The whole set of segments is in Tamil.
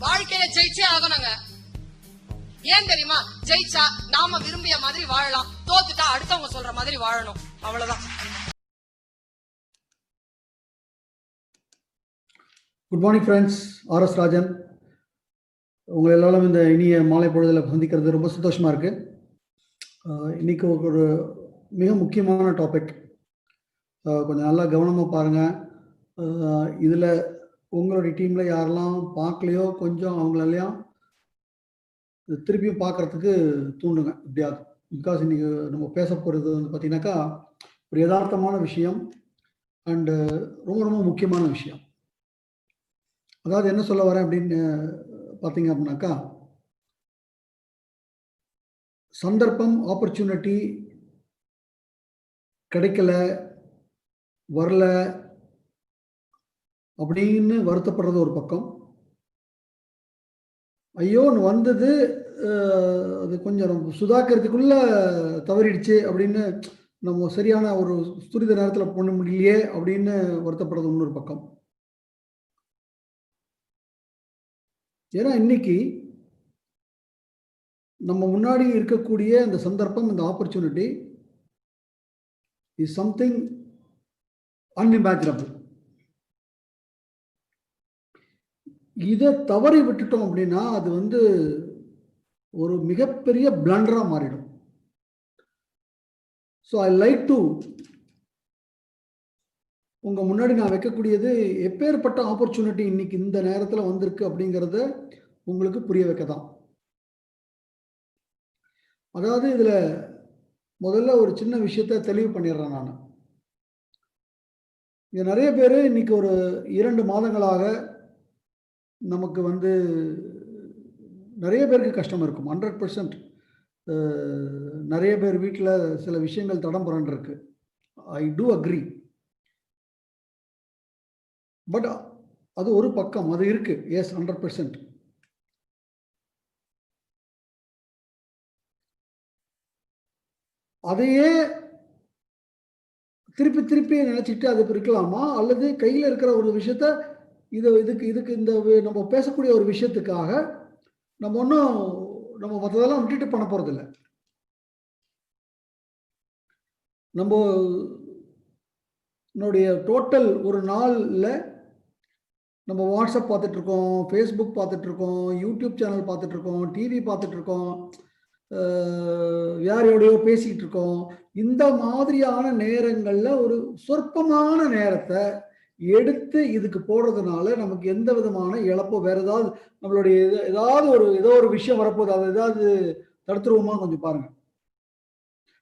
வாழ்க்கையில ஜெயிச்சே ஆகணுங்க. ஏன் தெரியுமா? ஜெயிச்சா நாம விரும்பிய மாதிரி வாழலாம், தோத்துட்டா அடுத்தவங்க சொல்ற மாதிரி வாழணும். அவ்வளவுதான். Good morning friends, R S Rajan. உங்களை எல்லாரும் இந்த இனிய மாலை பொழுதில் சந்திக்கிறது ரொம்ப சந்தோஷமாக இருக்குது. இன்றைக்கி ஒரு மிக முக்கியமான டாபிக், கொஞ்சம் நல்லா கவனமாக பாருங்கள். இதில் உங்களுடைய டீமில் யாரெல்லாம் பார்க்கலையோ கொஞ்சம் அவங்களெல்லாம் திருப்பியும் பார்க்குறதுக்கு தூண்டுங்க எப்படியாவது. பிகாஸ் இன்றைக்கி நம்ம பேச போகிறது வந்து பார்த்திங்கனாக்கா ஒரு யதார்த்தமான விஷயம் அண்டு ரொம்ப ரொம்ப முக்கியமான விஷயம். அதாவது என்ன சொல்ல வரேன் அப்படின்னு பார்த்தீங்க அப்படின்னாக்கா, சந்தர்ப்பம், ஆப்பர்ச்சுனிட்டி கிடைக்கல, வரல அப்படின்னு வருத்தப்படுறது ஒரு பக்கம். ஐயோன்னு வந்தது, அது கொஞ்சம் சுதாக்கிறதுக்குள்ள தவறிடுச்சு அப்படின்னு நம்ம சரியான ஒரு துரித நேரத்தில் பண்ண முடியலையே அப்படின்னு வருத்தப்படுறது இன்னொரு பக்கம். ஏன்னா இன்னைக்கு நம்ம முன்னாடி இருக்கக்கூடிய இந்த சந்தர்ப்பம், இந்த ஆப்பர்ச்சுனிட்டி இஸ் சம்திங் அன்இமேஜினபிள். இதை தவறி விட்டுட்டோம் அப்படின்னா அது வந்து ஒரு மிகப்பெரிய பிளண்டரா மாறிடும். ஸோ ஐ லைக் டு உங்க முன்னாடி நான் வைக்கக்கூடியது எப்பேற்பட்ட ஆப்பர்ச்சுனிட்டி இன்னைக்கு இந்த நேரத்தில் வந்திருக்கு அப்படிங்கிறத உங்களுக்கு புரிய வைக்க தான். அதாவது இதுல முதல்ல ஒரு சின்ன விஷயத்த தெளிவு பண்ணிடுறேன் நான். இது நிறைய பேர் இன்னைக்கு ஒரு 2 மாதங்களாக நமக்கு வந்து நிறைய பேருக்கு கஷ்டம் இருக்கும். 100% நிறைய பேர் வீட்டில் சில விஷயங்கள் தடம் புரண்டிருக்கு. ஐ டூ அக்ரி. பட் அது ஒரு பக்கம், அது இருக்கு. எஸ், 100%. அதையே திருப்பி திருப்பி நினைச்சிட்டு அது இருக்கலாமா, அல்லது கையில் இருக்கிற ஒரு விஷயத்த இதுக்கு இந்த நம்ம பேசக்கூடிய ஒரு விஷயத்துக்காக நம்ம ஒன்றும் நம்ம மற்றதெல்லாம் விட்டுட்டு பண்ண போறதில்லை. நம்மளுடைய டோட்டல் ஒரு நாளில் நம்ம வாட்ஸ்அப் பார்த்துட்டு இருக்கோம், ஃபேஸ்புக் பார்த்துட்டு இருக்கோம், யூடியூப் சேனல் பார்த்துட்டு இருக்கோம், டிவி பார்த்துட்டு இருக்கோம், யாரையோடையோ பேசிக்கிட்டு இருக்கோம். இந்த மாதிரியான நேரங்களில் ஒரு சொற்பமான நேரத்தை எடுத்து இதுக்கு போடுறதுனால நமக்கு எந்த விதமான இழப்போ வேற ஏதாவது நம்மளுடைய ஏதோ ஒரு விஷயம் வரப்போகுது, அதை ஏதாவது தடுத்துருவோமா கொஞ்சம் பாருங்க.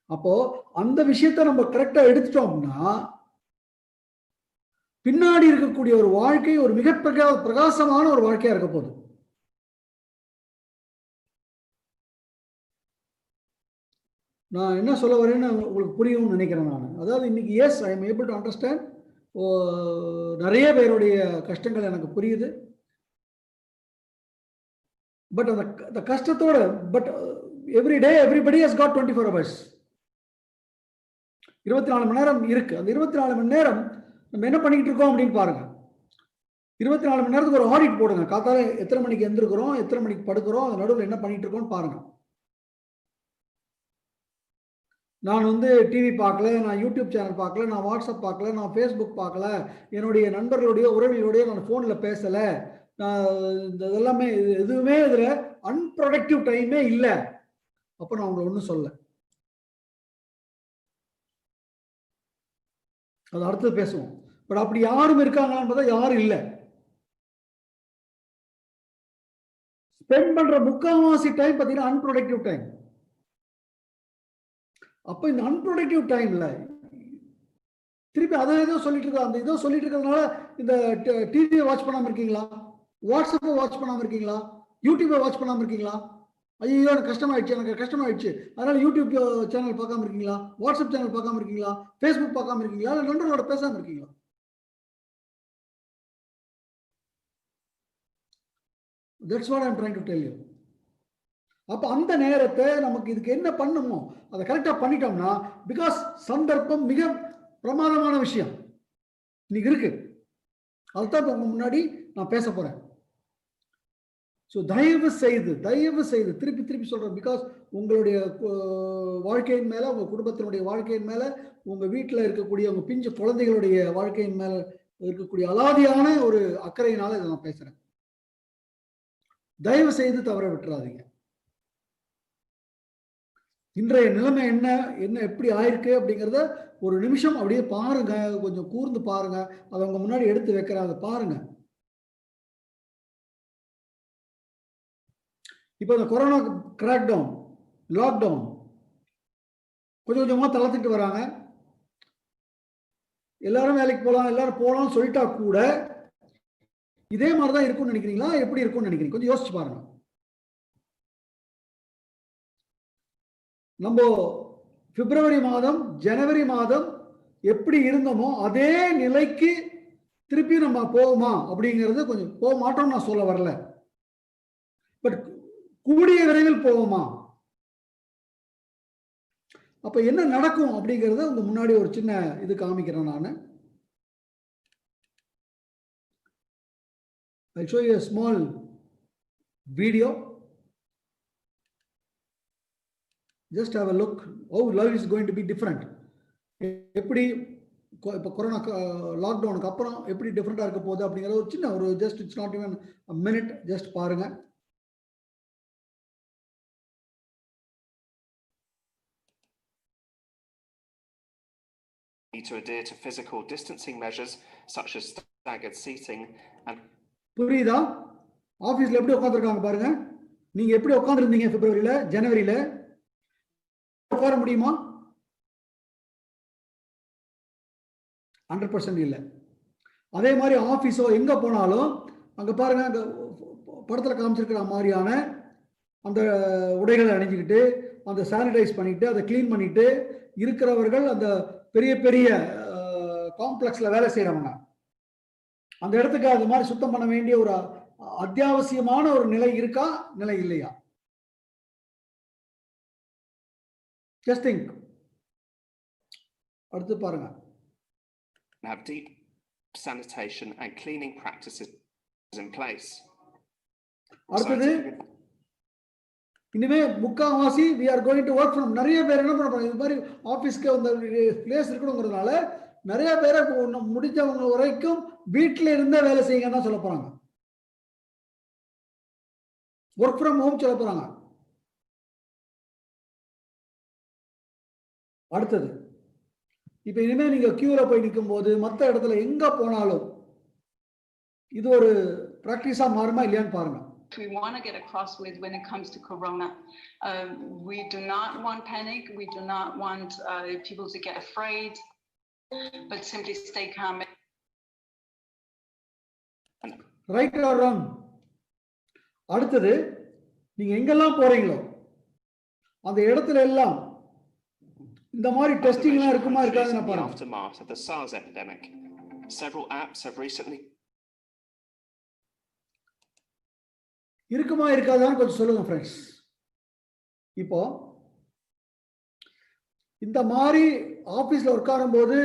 அப்போ அந்த விஷயத்த நம்ம கரெக்டா எடுத்துட்டோம் அப்படின்னா பின்னாடி இருக்கக்கூடிய ஒரு வாழ்க்கை ஒரு மிக பிரகாசமான ஒரு வாழ்க்கையா இருக்க போகுது. நான் என்ன சொல்ல வரேன்னு உங்களுக்கு புரியும்னு நினைக்கிறேன் நான். அதாவது இன்னைக்கு yes, I am able to understand. நிறைய பேருடைய கஷ்டங்கள் எனக்கு புரியுது. பட் அந்த கஷ்டத்தோட but every day everybody has got 24 hours. 24 மணி நேரம் இருக்கு. அந்த 24 மணி நேரம் நம்ம என்ன பண்ணிட்டு இருக்கோம் அப்படின்னு பாருங்க. 24 மணி நேரத்துக்கு ஒரு ஆடிட் போடுங்க. காத்தால எத்தனை மணிக்கு எந்திருக்கிறோம், எத்தனை மணிக்கு படுக்கிறோம், அந்த நடுவில் என்ன பண்ணிட்டு இருக்கோம்னு பாருங்க. நான் வந்து டிவி பார்க்கல, நான் யூடியூப் சேனல் பார்க்கல, நான் வாட்ஸ்அப் பார்க்கல, நான் ஃபேஸ்புக் பார்க்கல, என்னுடைய நண்பர்களுடைய உறவினருடைய நான் ஃபோனில் பேசலை, நான் இதெல்லாமே எதுவுமே இதில் அன்ப்ரொடக்டிவ் டைமே இல்லை. அப்போ நான் உங்களை ஒன்றும் சொல்ல, அது அடுத்தது பேசுவோம். பட் அப்படி யாரும் இருக்காங்களான்னு பார்த்தா யாரும் இல்லை. ஸ்பெண்ட் பண்ற முக்கால்வாசி டைம் பார்த்தீங்கன்னா அன்ப்ரொடக்டிவ் டைம். அப்போ இந்த அன்ப்ரொடக்டிவ் டைம்ல திருப்பி அதை ஏதோ சொல்லிட்டு இருக்கா, அந்த ஏதோ சொல்லிட்டு இருக்கிறதுனால இந்த டிவியை வாட்ச் பண்ணாம இருக்கீங்களா, வாட்ஸ்அப்பை வாட்ச் பண்ணாம இருக்கீங்களா, யூடியூப்பை வாட்ச் பண்ணாம இருக்கீங்களா? ஐயோ எனக்கு கஷ்டமாயிடுச்சு அதனால யூடியூப் சேனல் பார்க்காம இருக்கீங்களா, வாட்ஸ்அப் சேனல் பார்க்காம இருக்கீங்களா, ஃபேஸ்புக் பார்க்காம இருக்கீங்களா, இல்லை நண்பர்களோட பேசாம இருக்கீங்களா? That's what I'm trying to tell you. அப்ப அந்த நேரத்தை நமக்கு இதுக்கு என்ன பண்ணணுமோ அதை கரெக்டா பண்ணிட்டோம்னா, பிகாஸ் சந்தர்ப்பம் மிக பிரமாதமான விஷயம் இன்னைக்கு இருக்கு. அதுதான் உங்க முன்னாடி நான் பேச போறேன். ஸோ தயவு செய்து திருப்பி திருப்பி சொல்றேன், பிகாஸ் உங்களுடைய வாழ்க்கையின் மேல, உங்க குடும்பத்தினுடைய வாழ்க்கையின் மேல, உங்க வீட்டில் இருக்கக்கூடிய உங்க பிஞ்சு குழந்தைகளுடைய வாழ்க்கையின் மேல இருக்கக்கூடிய அலாதியான ஒரு அக்கறையினால இதை நான் பேசுறேன். தயவு செய்து தவற விட்டுறாதீங்க. இன்றைய நிலைமை என்ன என்ன எப்படி ஆயிருக்கு அப்படிங்கிறத ஒரு நிமிஷம் அப்படியே பாருங்க, கொஞ்சம் கூர்ந்து பாருங்க. அதை உங்க முன்னாடி எடுத்து வைக்கிறாங்க, பாருங்க. இப்போ இந்த கொரோனா கிராக்டவுன், லாக்டவுன் கொஞ்சம் கொஞ்சமா தளர்த்திட்டு வராங்க. எல்லாரும் வேலைக்கு போகலாம், எல்லாரும் போகலாம்னு சொல்லிட்டா கூட இதே மாதிரிதான் இருக்கும்னு நினைக்கிறீங்களா? எப்படி இருக்கும்னு நினைக்கிறீங்க? கொஞ்சம் யோசிச்சு பாருங்க. நம்ம பிப்ரவரி மாதம், ஜனவரி மாதம் எப்படி இருந்தோமோ அதே நிலைக்கு திருப்பி நம்ம போவோமா அப்படிங்கிறது, கொஞ்சம் போக மாட்டோம்னு நான் சொல்ல வரல, பட் கூடிய விரைவில் போவோமா? அப்ப என்ன நடக்கும் அப்படிங்கறத உங்க முன்னாடி ஒரு சின்ன இது காமிக்கிறேன் நான். I'll show you a small video. Just have a look how life is going to be different. எப்படி இப்போ கொரோனா லாக்டவுனுக்கு அப்புறம் எப்படி டிஃப்ரெண்டா இருக்க போகுது அப்படிங்கிற ஒரு சின்ன ஒரு just it's not even a minute, just பாருங்க. Need to adhere to physical distancing measures such as staggered seating and புரியுதா? ஆபீஸ்ல எப்படி உட்கார்ந்திருக்காங்க பாருங்க. நீங்க எப்படி உட்கார்ந்திருந்தீங்க பிப்ரவரியில, ஜனவரியில? உட்கார முடியுமா? 100% இல்ல. அதே மாதிரி ஆபீஸோ எங்க போனாலும் அங்க பாருங்க, அந்த படத்துல காமிச்சிருக்கிற மாதிரியான அந்த உடைகளை அணிஞ்சுக்கிட்டு, அந்த சானிடைஸ் பண்ணிட்டு, அதை கிளீன் பண்ணிட்டு இருக்கிறவர்கள், அந்த பெரிய பெரிய காம்ப்ளெக்ஸ்ல வேலை செய்யறவங்க, அந்த இடத்துக்கு அது மாதிரி சுத்தம் பண்ண வேண்டிய ஒரு அத்தியாவசியமான ஒரு நிலை இருக்கா, நிலை இல்லையா? Just think. அடுத்து பாருங்க. have deep sanitation and cleaning practices in place. அடுத்தது இனிமே முக்காவாசி we are going to work from, நிறைய பேர் என்ன பண்ண போறாங்க, இது மாதிரி ஆபீஸ்க்கு அந்த பிளேஸ் இருக்கணுங்கிறதுனால நிறைய பேரை முடிஞ்சவங்க வரைக்கும் வீட்டில இருந்தே வேலை செய்யுங்கன்னு தான் சொல்ல போறாங்க. ஒர்க் ஃப்ரம் ஹோம் சொல்ல போறாங்க. அடுத்தது இப்ப இனிமே நீங்க கியூல போய் நிற்கும் போது, மற்ற இடத்துல எங்க போனாலும் இது ஒரு பிராக்டிஸா மாறுமா இல்லையான்னு பாருங்க. We want to get across with when it comes to corona, we do not want panic, we do not want people to get afraid, but simply stay calm. Right or wrong? அடுத்தது நீங்க எங்கெல்லாம் போறீங்களோ அந்த இடத்துல எல்லாம் இந்த மாதிரி டெஸ்டிங் எல்லாம் இருக்குமா இருக்காதுன்னு பாருங்க. Aftermath of the SARS epidemic, several apps have recently இருக்குமா இருக்காதான்னு கொஞ்சம் சொல்லுங்க ஃப்ரெண்ட்ஸ். இப்போ இந்த மாதிரி ஆபீஸ்ல உட்காரும் போது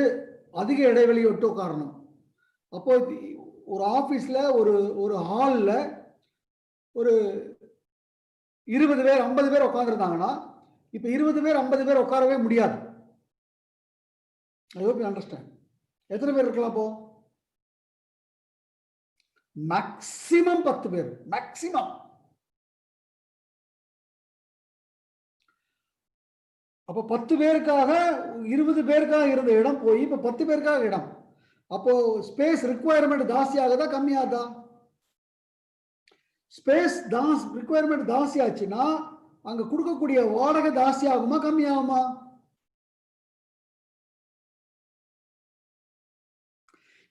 அதிக இடைவெளி விட்டு உட்காரணும். அப்போ ஒரு ஆபீஸ்ல ஒரு ஹால்ல ஒரு 20 பேர் 50 பேர் உட்கார்ந்துருந்தாங்கன்னா இப்ப 20 பேர் 50 பேர் உட்காரவே முடியாது. I hope you understand. எத்தனை பேர் இருக்கலாம்? அப்போ மேக்சிமம் 10 பேர், மேக்சிமம். அப்போ 10 பேருக்காக 20 பேருக்காக இருந்த இடம் போய் இப்ப 10 பேருக்காக இடம். அப்போ ஸ்பேஸ் ரிக்வயர்மெண்ட் ஜாஸ்தி ஆகுதா கம்மியாகுதா? ஸ்பேஸ் ரிக்வயர்மெண்ட் ஜாஸ்தி ஆச்சுன்னா அங்க கொடுக்கக்கூடிய வாடகை ஜாஸ்தி ஆகுமா கம்மி ஆகுமா?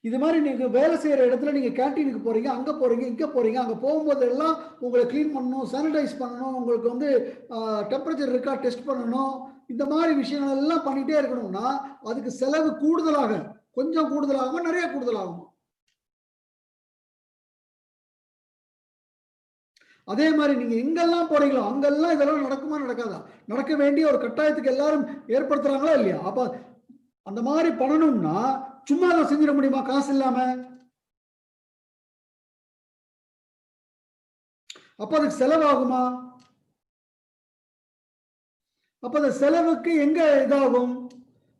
இது மாதிரி நீங்க வேலை செய்யற இடத்துல நீங்க கேண்டீனுக்கு போறீங்க, அங்க போறீங்க, இங்க போறீங்க, அங்க போகும்போது எல்லாம் உங்களை கிளீன் பண்ணணும், சானிடைஸ் பண்ணணும், உங்களுக்கு வந்து டெம்பரேச்சர் இருக்கா டெஸ்ட் பண்ணணும், இந்த மாதிரி விஷயங்கள் எல்லாம் பண்ணிட்டே இருக்கணும்னா அதுக்கு செலவு கூடுதலாக, கொஞ்சம் கூடுதலாகுமா நிறைய கூடுதலாகுமா? அதே மாதிரி நீங்க எங்கெல்லாம் போறீங்களோ அங்கெல்லாம் இதெல்லாம் நடக்குமா நடக்காதா? நடக்க வேண்டிய ஒரு கட்டாயத்துக்கு எல்லாரும் ஏற்படுத்துறாங்களா இல்லையா? அப்ப அந்த மாதிரி பண்ணணும்னா சும்மா அதை செஞ்சிட முடியுமா காசு இல்லாம? அப்ப அதுக்கு செலவாகுமா? அப்ப அந்த செலவுக்கு எங்க இதாகும்?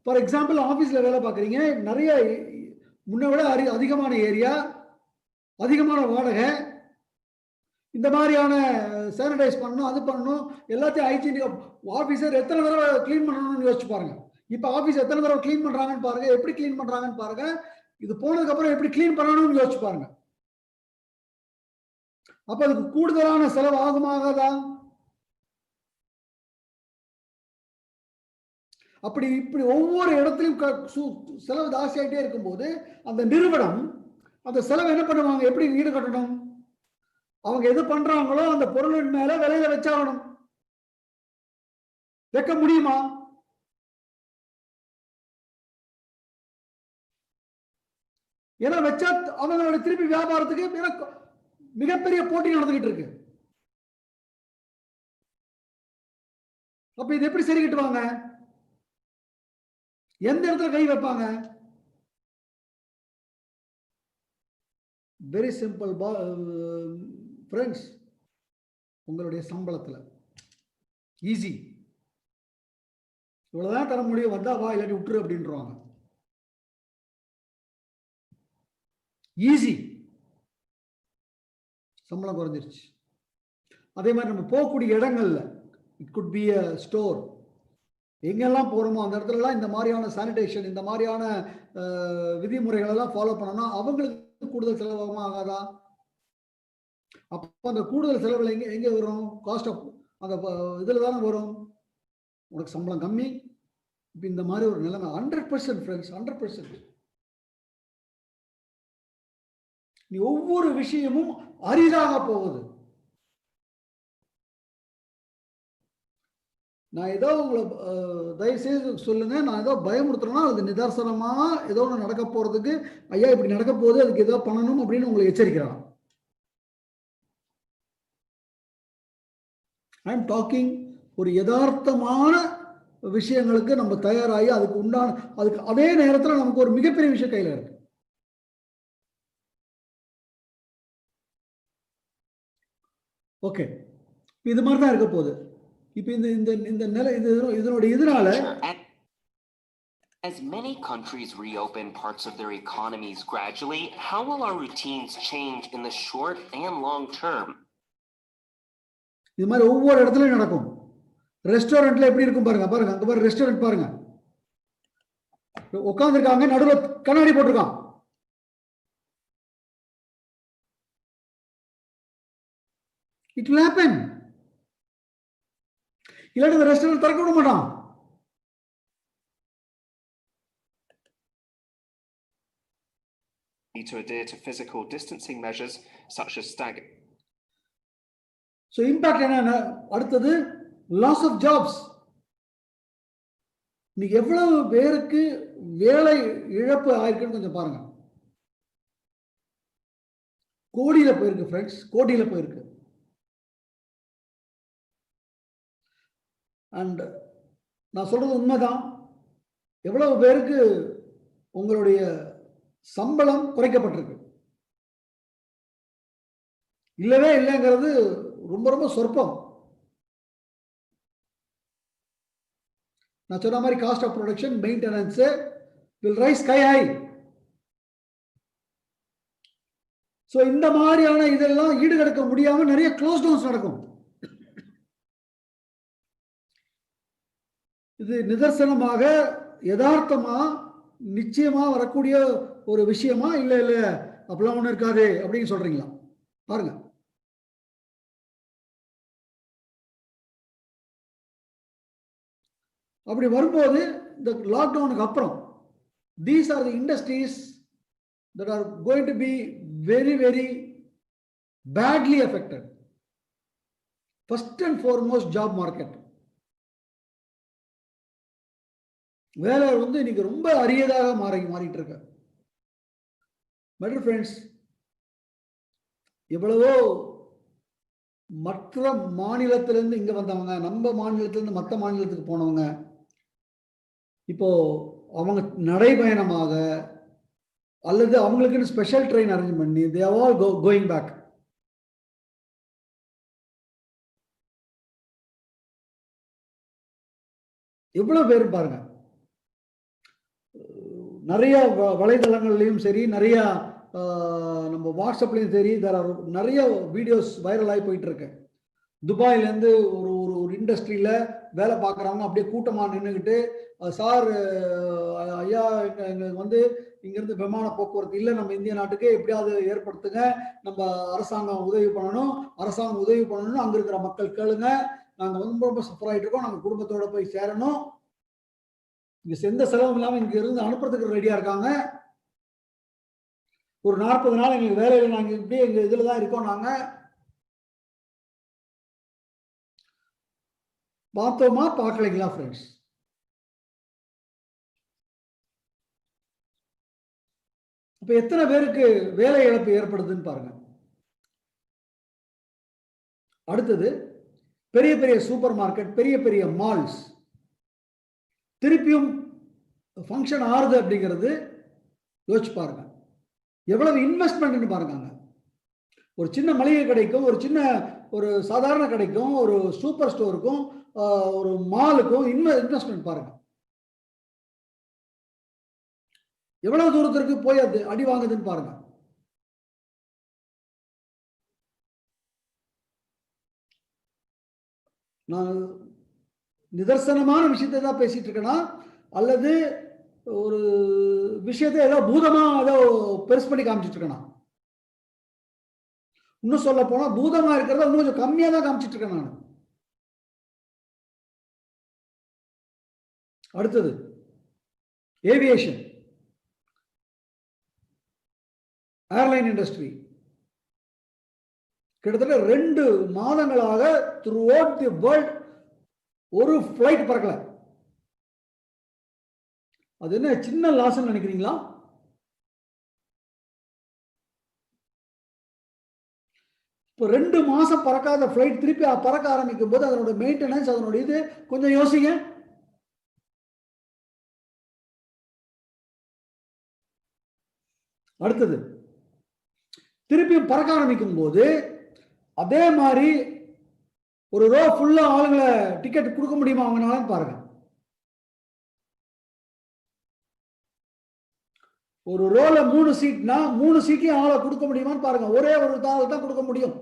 ஃபார் எக்ஸாம்பிள் ஆபீஸ்ல வேலை பார்க்குறீங்க, நிறைய முன்ன விட அதிகமான ஏரியா, அதிகமான வாடகை, இந்த மாதிரியான சானிடைஸ் பண்ணணும், அது பண்ணணும், எல்லாத்தையும் ஹைஜீனிக். ஆபீசர் எத்தனை தடவை கிளீன் பண்ணணும்னு யோசிச்சு பாருங்க. இப்ப ஆபீஸ் எத்தனை தடவை கிளீன் பண்றாங்கன்னு பாருங்க, எப்படி கிளீன் பண்றாங்கன்னு பாருங்க, இது போனதுக்கு அப்புறம் எப்படி கிளீன் பண்ணணும்னு யோசிச்சு பாருங்க. அப்ப அதுக்கு கூடுதலான செலவு ஆகுமாகாதா? அப்படி இப்படி ஒவ்வொரு இடத்துலையும் செலவு ஜாஸ்தியாகிட்டே இருக்கும்போது அந்த நிறுவனம் அந்த செலவு என்ன பண்ணுவாங்க? எப்படி ஈடுகட்டணும்? அவங்க எது பண்றாங்களோ அந்த பொருளின் மேல விலையில வச்சாகணும். வைக்க முடியுமா? ஏன்னா வச்சா அவங்களோட திருப்பி வியாபாரத்துக்கு மிகப்பெரிய போட்டி நடந்துகிட்டு இருக்கு. அப்ப இது எப்படி சரி கட்டுவாங்க? எந்த இடத்துல கை வைப்பாங்க? வெரி சிம்பிள் ஃப்ரெண்ட்ஸ், உங்களுடைய சம்பளத்துல. ஈஸி. இவ்வளவுதான் தர முடியும், வந்தா வா, இல்லாட்டி விட்டுரு அப்படின்றாங்க. ஈஸி. சம்பளம் குறைஞ்சிருச்சு. அதே மாதிரி நம்ம போகக்கூடிய இடங்கள்ல, it could be a store, எங்கெல்லாம் போறோமோ அந்த இடத்துலலாம் இந்த மாதிரியான சானிடேஷன், இந்த மாதிரியான விதிமுறைகள் எல்லாம் ஃபாலோ பண்ணணும். அவங்களுக்கு கூடுதல் செலவாகுமா ஆகாதா? அப்போ அந்த கூடுதல் செலவுல எங்க வரும்? காஸ்ட் ஆஃப் அந்த இதுல தானே வரும். உனக்கு சம்பளம் கம்மி, இப்ப இந்த மாதிரி ஒரு நிலைமை. 100% ஃப்ரெண்ட்ஸ், 100%. நீ ஒவ்வொரு விஷயமும் அரிதாக போகுது. நான் ஏதோ உங்களை தயவுசெய்து சொல்லுங்க, நான் ஏதோ பயமுறுத்துறேன்னா அது நிதர்சனமா ஏதோ ஒன்று நடக்க போறதுக்கு, ஐயா இப்படி நடக்க போகுது, அதுக்கு ஏதோ பண்ணணும் அப்படின்னு உங்களை எச்சரிக்கிறான். ஐ எம் டாக்கிங் ஒரு யதார்த்தமான விஷயங்களுக்கு நம்ம தயாராகி அதுக்கு உண்டான, அதுக்கு அதே நேரத்தில் நமக்கு ஒரு மிகப்பெரிய விஷயம் கையில் இருக்கு. ஓகே, இது மாதிரி தான் இருக்க போகுது. இப்ப இந்த நிலை இதனுடைய இதனால as many countries reopen parts of their economies gradually, how will our routines change in the short and long term? இது மாதிரி ஒவ்வொரு இடத்துலயும் நடக்கும். ரெஸ்டாரண்ட்ல எப்படி இருக்கும் பாருங்க, பாருங்க அங்க பாருங்க, ரெஸ்டாரண்ட் பாருங்க, உட்கார்ந்து இருக்காங்க, நடுவில் கண்ணாடி போட்டிருக்கான். It will happen. இல்லாட்டி இந்த ரெஸ்டாரண்ட் திறக்க விட மாட்டான். Need to adhere to physical distancing measures such as stagger. So impact என்ன? அடுத்தது loss of jobs. நீ எவ்வளவு பேருக்கு வேலை இழப்பு ஆயிருக்குன்னு கொஞ்சம் பாருங்க. கோடியில போயிருக்கு ஃப்ரெண்ட்ஸ், கோடியில போயிருக்கு. அண்ட் நான் சொல்றது உண்மைதான். எவ்வளவு பேருக்கு உங்களுடைய சம்பளம் குறைக்கப்பட்டிருக்கு? இல்லவே இல்லைங்கிறது ரொம்ப ரொம்ப சொற்பம். நான் சொன்ன மாதிரி cost of production, maintenance will rise sky high. So இந்த மாதிரியான இதெல்லாம் ஈடுகட்ட முடியாம நிறைய க்ளோஸ் டவுன்ஸ் நடக்கும். இது நிதர்சனமாக யதார்த்தமா நிச்சயமா வரக்கூடிய ஒரு விஷயமா? இல்ல இல்ல அப்படிலாம் ஒண்ணு இருக்காது அப்படின்னு சொல்றீங்களா? பாருங்க. அப்படி வரும்போது இந்த லாக்டவுனுக்கு அப்புறம் these are the industries that are going to be very very badly affected. First and foremost, job market. வேலை இன்னைக்கு ரொம்ப அரியதாக மாறிட்டு இருக்கு. ஃப்ரெண்ட்ஸ், எவ்வளவோ மற்ற மாநிலத்திலிருந்து இங்க வந்தவங்க, நம்ம மாநிலத்திலிருந்து மற்ற மாநிலத்துக்கு போனவங்க, இப்போ அவங்க நடைபயணமாக அல்லது அவங்களுக்குன்னு ஸ்பெஷல் ட்ரெயின் அரேஞ்ச் பண்ணி they are all going back. எவ்வளவு பேர் பாருங்க. நிறைய வலைதளங்கள்லையும் சரி, நிறைய நம்ம வாட்ஸ்அப்லையும் சரி, நிறைய வீடியோஸ் வைரல் ஆகி போயிட்டு இருக்கு. துபாயிலேருந்து ஒரு ஒரு இண்டஸ்ட்ரியில் வேலை பார்க்குறவங்க அப்படியே கூட்டமாக நின்றுக்கிட்டு, சார் ஐயா எங்களுக்கு வந்து இங்கேருந்து விமான போக்குவரத்து இல்லை, நம்ம இந்திய நாட்டுக்கு எப்படியாவது ஏற்படுத்துங்க, நம்ம அரசாங்கம் உதவி பண்ணணும், அரசாங்கம் உதவி பண்ணணும், அங்கே இருக்கிற மக்கள் கேளுங்க, நாங்கள் ரொம்ப ரொம்ப சஃபர் ஆகிட்டு இருக்கோம், நாங்கள் குடும்பத்தோடு போய் சேரணும், இங்கே எந்த செலவும் இல்லாமல் இங்கே இருந்து அனுப்புறதுக்கு ரெடியாக இருக்காங்க. ஒரு 40 நாள் எங்களுக்கு வேலையில் நாங்கள் இப்படியே எங்கள் இதில் தான் இருக்கோம். நாங்கள் பார்த்தோமா பார்க்கலைங்களா ஃப்ரெண்ட்ஸ்? அப்ப எத்தனை பேருக்கு வேலை இழப்பு ஏற்படுதுன்னு பாருங்க. அடுத்தது பெரிய பெரிய சூப்பர் மார்க்கெட், பெரிய பெரிய மால்ஸ் திருப்பியும் ஃபங்க்ஷன் ஆறுது அப்படிங்கிறது யோசிச்சு பாருங்க. எவ்வளவு இன்வெஸ்ட்மெண்ட் பாருங்க. ஒரு சின்ன மளிகை கடைக்கும், ஒரு சின்ன ஒரு சாதாரண கடைக்கும், ஒரு சூப்பர் ஸ்டோருக்கும், ஒரு மாலுக்கும் இன்வெஸ்ட்மெண்ட் பாருங்க. எவ்வளவு தூரத்திற்கு போய் அது அடி வாங்குதுன்னு பாருங்க. நான் நிதர்சனமான விஷயத்தை தான் பேசிட்டு இருக்கேனா, அல்லது ஒரு விஷயத்தை ஏதோ பூதமா ஏதோ பெருசு பண்ணி காமிச்சிட்டு இருக்கேனா? இன்னும் சொல்ல போனா பூதமா இருக்கிறத இன்னும் கொஞ்சம் கம்மியா தான் காமிச்சிட்டு இருக்கேன் நான். அடுத்தது ஏவியேஷன், ஏர்லைன் இண்டஸ்ட்ரி. கிட்டத்தட்ட 2 மாதங்களாக த்ரூ அவுட் தி வேர்ல்ட் ஒரு பிளைட் பறக்கல. அது என்ன சின்ன லாஸ் நினைக்கிறீங்களா? இப்போ 2 மாசம் பறக்காத பிளைட் திருப்பி பறக்க ஆரம்பிக்கும் போது அதனோட மெயின்டெனன்ஸ், அதனோட இது கொஞ்சம் யோசிங்க. அடுத்தது திருப்பியும் பறக்க ஆரம்பிக்கும் போது அதே மாதிரி ஒரு ரோ ஃபுல்லா ஆளுங்களை டிக்கெட் கொடுக்க முடியுமா அவங்கனால பாருங்க. ஒரு ரோல 3 சீட்னா 3 சீட்லயும் ஆளை கொடுக்க முடியுமான்னு பாருங்க. ஒரே ஒரு ஆள் தான் கொடுக்க முடியும்.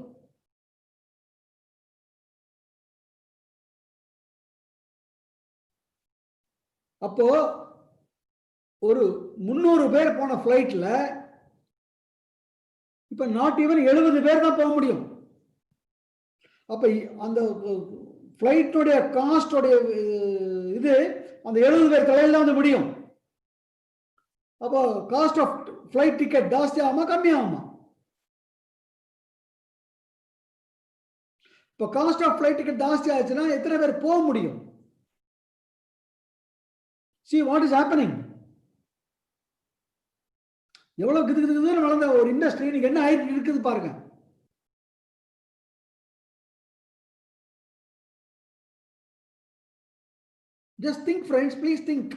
அப்போ ஒரு 300 பேர் போன பிளைட்ல இப்ப நாட் ஈவன் 70 பேர் தான் போக முடியும். அப்ப அந்த பிளைட்டோட காஸ்டோட இது அந்த 70 பேர் தலையில வந்து முடியும். அப்போ காஸ்ட் ஆஃப் பிளைட் டிக்கெட் ஜாஸ்தி ஆகுமா கம்மி ஆகுமா? இப்போ காஸ்ட் ஆஃப் பிளைட் டிக்கெட் ஜாஸ்தி ஆச்சுன்னா எத்தனை பேர் போக முடியும்? See what is happening. எவ்வளவு கிதுகிதுன்னு வளர்ந்த ஒரு இண்டஸ்ட்ரி இன்னைக்கு என்ன ஆயிட்டு இருக்குது பாருங்க. Just think friends, please think.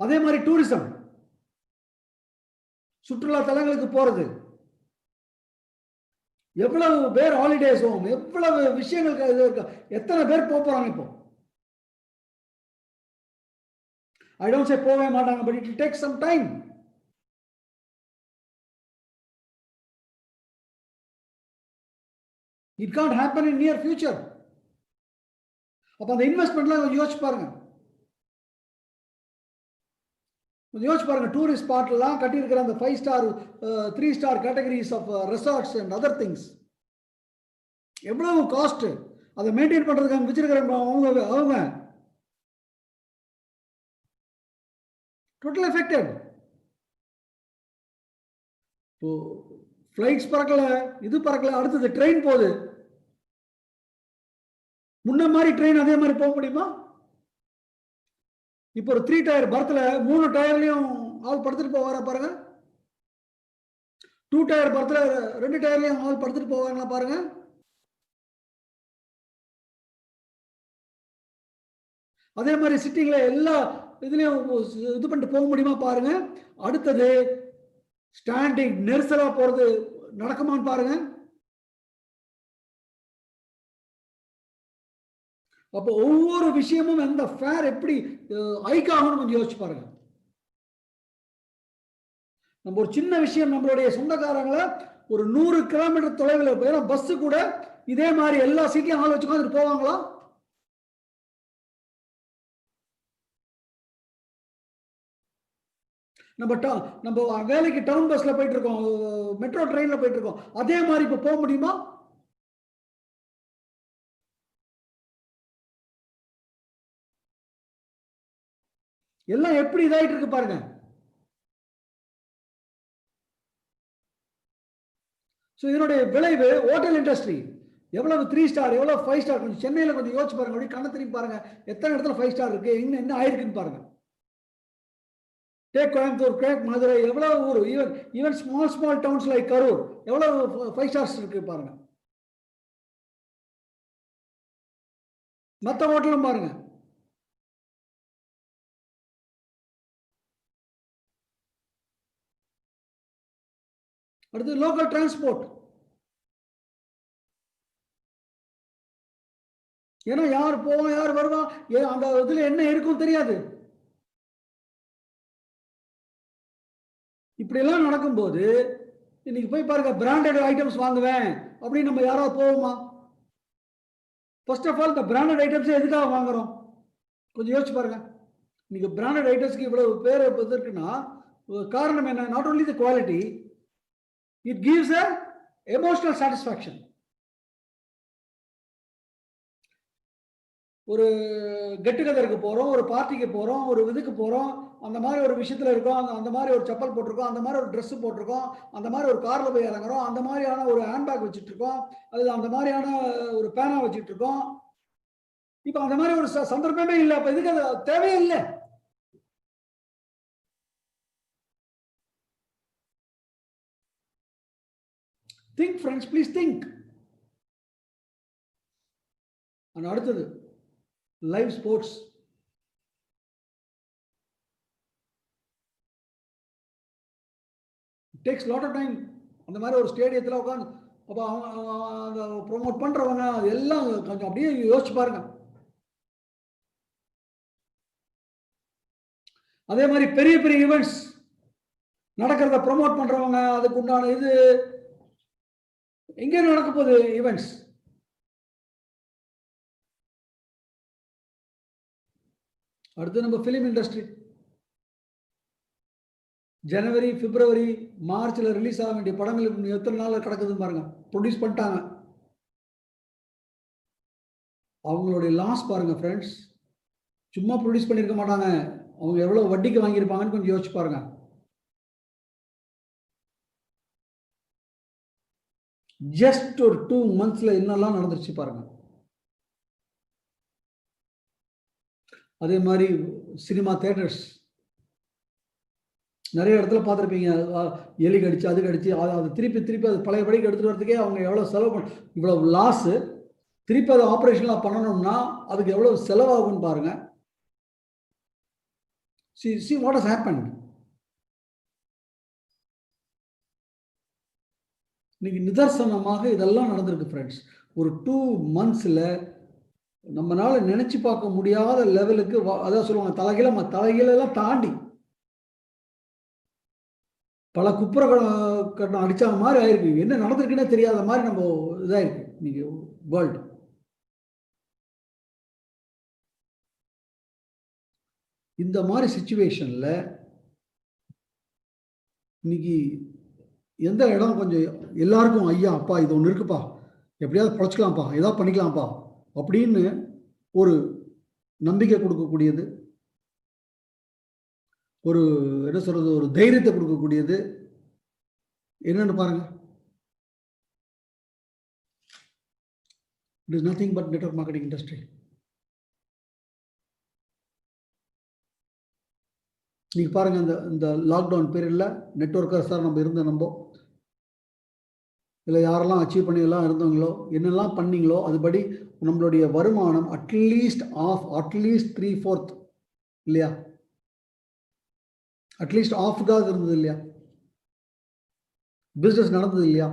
அதே மாதிரி டூரிசம், சுற்றுலா தலங்களுக்கு போறது, எவ்வளவு பேர் ஹாலிடேஸ் ஹோம், எவ்வளவு விஷயங்களுக்கு எத்தனை பேர் போறாங்க இப்போ? I don't say போவே மாட்டாங்க, but it will take some time. It can't happen in near future. அப்ப அந்த இன்வெஸ்ட்மெண்ட்லாம் யோசிச்சு பாருங்க. யோசிச்சு பாருங்க. டூரிஸ்ட் ஸ்பாட்லாம் கட்டி இருக்கிற அந்த 5 star 3 star categories of resorts and other things எவ்வளவு காஸ்ட், அதை மெயின்டைன் பண்றதுக்கு வச்சிருக்கிறவங்க அவங்க டோட்டல் எஃபெக்டட். ஃபிளைட்ஸ் பறக்கல, இது பறக்கல, அடுத்தது ட்ரெயின் போகுது. முன்ன மாதிரி ட்ரெயின் அதே மாதிரி போக முடியுமா? இப்போ ஒரு 3 டயர் பர்த்ல 3 டயர்லயும் ஆள் படுத்துட்டு போவாரா பாருங்க. 2 டயர் பர்த்ல 2 டயர்லயும் ஆள் படுத்துட்டு போவாங்களா பாருங்க. அதே மாதிரி சிட்டிங்ல எல்லா இதுலயும் இது பண்ணிட்டு போக முடியுமா பாருங்க. அடுத்தது ஸ்டாண்டிங் நெரிசலா போறது நடக்குமான்னு பாருங்க. அப்போ ஒவ்வொரு விஷயமும் எந்த ஃபேர் எப்படி ஐக்காகணும் கொஞ்சம் யோசிச்சு பாருங்க. நம்ம ஒரு சின்ன விஷயம் நம்மளுடைய சொந்தக்காரங்களை ஒரு 100 கிலோமீட்டர் தொலைவில் போய் பஸ் கூட இதே மாதிரி எல்லா சீட்லையும் ஆள் வச்சுக்கோங்க போவாங்களா? நம்ம வேலைக்கு டவுன் பஸ்ல போயிட்டு இருக்கோம், மெட்ரோ ட்ரெயின்ல போயிட்டு இருக்கோம், அதே மாதிரி இப்ப போக முடியுமா? எல்லாம் எப்படி இதாயிட்டு இருக்கு பாருங்க. இதனுடைய விளைவு ஹோட்டல் இண்டஸ்ட்ரி எவ்வளவு 3 ஸ்டார் எவ்வளவு 5 ஸ்டார், கொஞ்சம் சென்னையில கொஞ்சம் யோசிச்சு பாருங்க, அப்படி கண்ண திரும்பி பாருங்க, எத்தனை இடத்துல 5 ஸ்டார் இருக்கு, என்ன ஆயிருக்குன்னு பாருங்க. டேக் கோயம்புத்தூர், டேக் மதுரை, எவ்வளவு ஊர், even small towns like Karur எவ்வளவு 5 ஸ்டார்ஸ் இருக்கு பாருங்க. மற்ற ஹோட்டலும் பாருங்க. அடுத்து லோக்கல் டிரான்ஸ்போர்ட். ஏன்னா யார் போவான் யார் வருவான் அந்த இதுல என்ன இருக்கும் தெரியாது. இப்படி எல்லாம் நடக்கும்போது இன்னைக்கு போய் பாருங்க, பிராண்டட் ஐட்டம்ஸ் வாங்குவேன் அப்படின்னு நம்ம யாராவது போவோமா? ஃபர்ஸ்ட் ஆஃப் ஆல் இந்த பிராண்டட் ஐட்டம்ஸ் எதுக்காக வாங்குறோம் கொஞ்சம் யோசிச்சு பாருங்க. இன்னைக்கு பிராண்டட் ஐட்டம்ஸ்க்கு இவ்வளவு பேர் இருக்குன்னா காரணம் என்ன? Not only the quality, it gives a emotional satisfaction. ஒரு கெட் டுகெதருக்கு போறோம், ஒரு பார்ட்டிக்கு போறோம், ஒரு இதுக்கு போறோம், அந்த மாதிரி ஒரு விஷயத்துல இருக்கோம், அந்த மாதிரி ஒரு செப்பல் போட்டிருக்கோம், அந்த மாதிரி ஒரு ட்ரெஸ் போட்டிருக்கோம், அந்த மாதிரி ஒரு கார்ல போய் இறங்குறோம், அந்த மாதிரியான ஒரு ஹேண்ட்பேக் வச்சுட்டு இருக்கோம், அல்லது அந்த மாதிரியான ஒரு பேனா வச்சுட்டு இருக்கோம். இப்ப அந்த மாதிரி ஒரு சந்தர்ப்பமே இல்லை. அப்ப இதுக்கு அது தேவையே இல்லை. Think friends, please think. அடுத்தது live sports. Takes lot of time. அந்த மாதிரி ஒரு ஸ்டேடியத்தில் உட்காந்து அப்போ அவங்க ப்ரொமோட் பண்றவங்க எல்லாம் கொஞ்சம் அப்படியே யோசிச்சு பாருங்க. அதே மாதிரி பெரிய பெரிய ஈவெண்ட்ஸ் நடக்கிறத ப்ரொமோட் பண்றவங்க, அதுக்கு உண்டான இது எங்கே நடக்க போகுது ஈவெண்ட்ஸ்? அடுத்து நம்ம பிலிம் இண்டஸ்ட்ரி. ஜனவரி, பிப்ரவரி, மார்ச்ல ரிலீஸ் ஆக வேண்டிய படங்களுக்கு எத்தனை நாள் கிடக்குதுன்னு பாருங்க. ப்ரொடியூஸ் பண்ணிட்டாங்க, அவங்களுடைய லாஸ் பாருங்க ஃப்ரெண்ட்ஸ். சும்மா ப்ரொடியூஸ் பண்ணிருக்க மாட்டாங்க, அவங்க எவ்வளவு வட்டிக்கு வாங்கியிருப்பாங்கன்னு கொஞ்சம் யோசிச்சு பாருங்க. ஜஸ்ட் ஒரு 2 monthsல என்னெல்லாம் நடந்துருச்சு பாருங்க. அதே மாதிரி சினிமா தியேட்டர்ஸ் நிறைய இடத்துல பார்த்துருப்பீங்க, எலி கடிச்சு அது கடிச்சு அது திருப்பி அது பழைய படிக்கு எடுத்துட்டு வரதுக்கே அவங்க எவ்வளவு செலவு இவ்வளவு லாஸ். திருப்பி அதை ஆப்ரேஷன்லாம் பண்ணணும்னா அதுக்கு எவ்வளவு செலவாகும்னு பாருங்க. see what has happened. இன்னைக்கு நிதர்சனமாக இதெல்லாம் நடந்திருக்கு ஃப்ரெண்ட்ஸ். ஒரு 2 monthsல நம்மளால நினைச்சு பார்க்க முடியாத லெவலுக்கு, அதான் சொல்லுவாங்க தலைகீழெல்லாம் தாண்டி பல குப்புற கட்டம் அடிச்ச மாதிரி ஆயிருக்கு. என்ன நடந்திருக்குன்னே தெரியாத மாதிரி நம்ம இதாயிருக்கு இன்னைக்கு வேர்ல்டு. இந்த மாதிரி சிச்சுவேஷன்ல இன்னைக்கு எந்த இடம் கொஞ்சம் எல்லாருக்கும் ஐயா அப்பா இது ஒன்று இருக்குப்பா, எப்படியாவது பொழைச்சிக்கலாம்ப்பா, ஏதாவது பண்ணிக்கலாம்ப்பா அப்படின்னு ஒரு நம்பிக்கை கொடுக்கக்கூடியது, ஒரு என்ன சொல்றது, ஒரு தைரியத்தை கொடுக்கக்கூடியது என்னன்னு பாருங்க. It is nothing but network marketing industry. நீங்க பாருங்க, இந்த லாக்டவுன் பீரியட்ல நெட்வொர்க்கர்ஸாக நம்ம இருந்த இல்லை யாரெல்லாம் அச்சீவ் பண்ணி எல்லாம் இருந்தவங்களோ என்னெல்லாம் பண்ணீங்களோ அதுபடி நம்மளுடைய வருமானம் அட்லீஸ்ட் 3/4 இல்லையா, அட்லீஸ்ட் ஆஃப்காக இருந்தது இல்லையா, பிசினஸ் நடந்தது இல்லையா.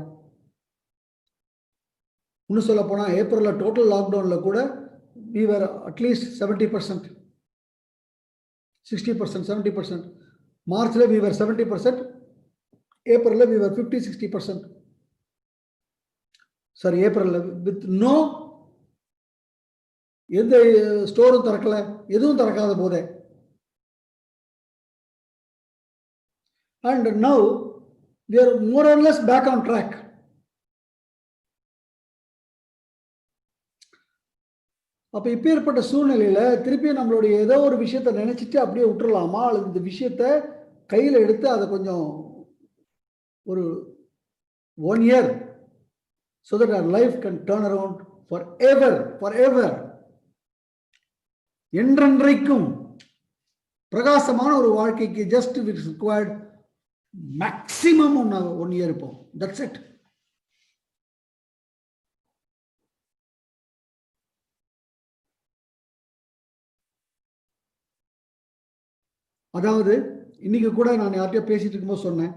இன்னும் சொல்ல போனா ஏப்ரல்ல டோட்டல் லாக்டவுன்ல கூட we were at least 70%, 60%, 70%. March we were 70%. April we were 50-60%. Sorry, April with no எந்த ஸ்டோரும் திறக்கல, எதுவும் திறக்காத போதே. And now we are more or less back on track. அப்ப இப்பேற்பட்ட சூழ்நிலையில திருப்பி நம்மளுடைய ஏதோ ஒரு விஷயத்தை நினைச்சிட்டு அப்படியே விட்டுறலாமா, அல்லது இந்த விஷயத்தை கையில் எடுத்து அதை கொஞ்சம் ஒரு 1 year so that our life can turn around forever, என்றென்றைக்கும் பிரகாசமான ஒரு வாழ்க்கைக்கு just it is required maximum 1 year இப்போ. That's it. அதாவது இன்னைக்கு கூட நான் யார்கிட்டயோ பேசிட்டு இருக்கும்போது சொன்னேன்,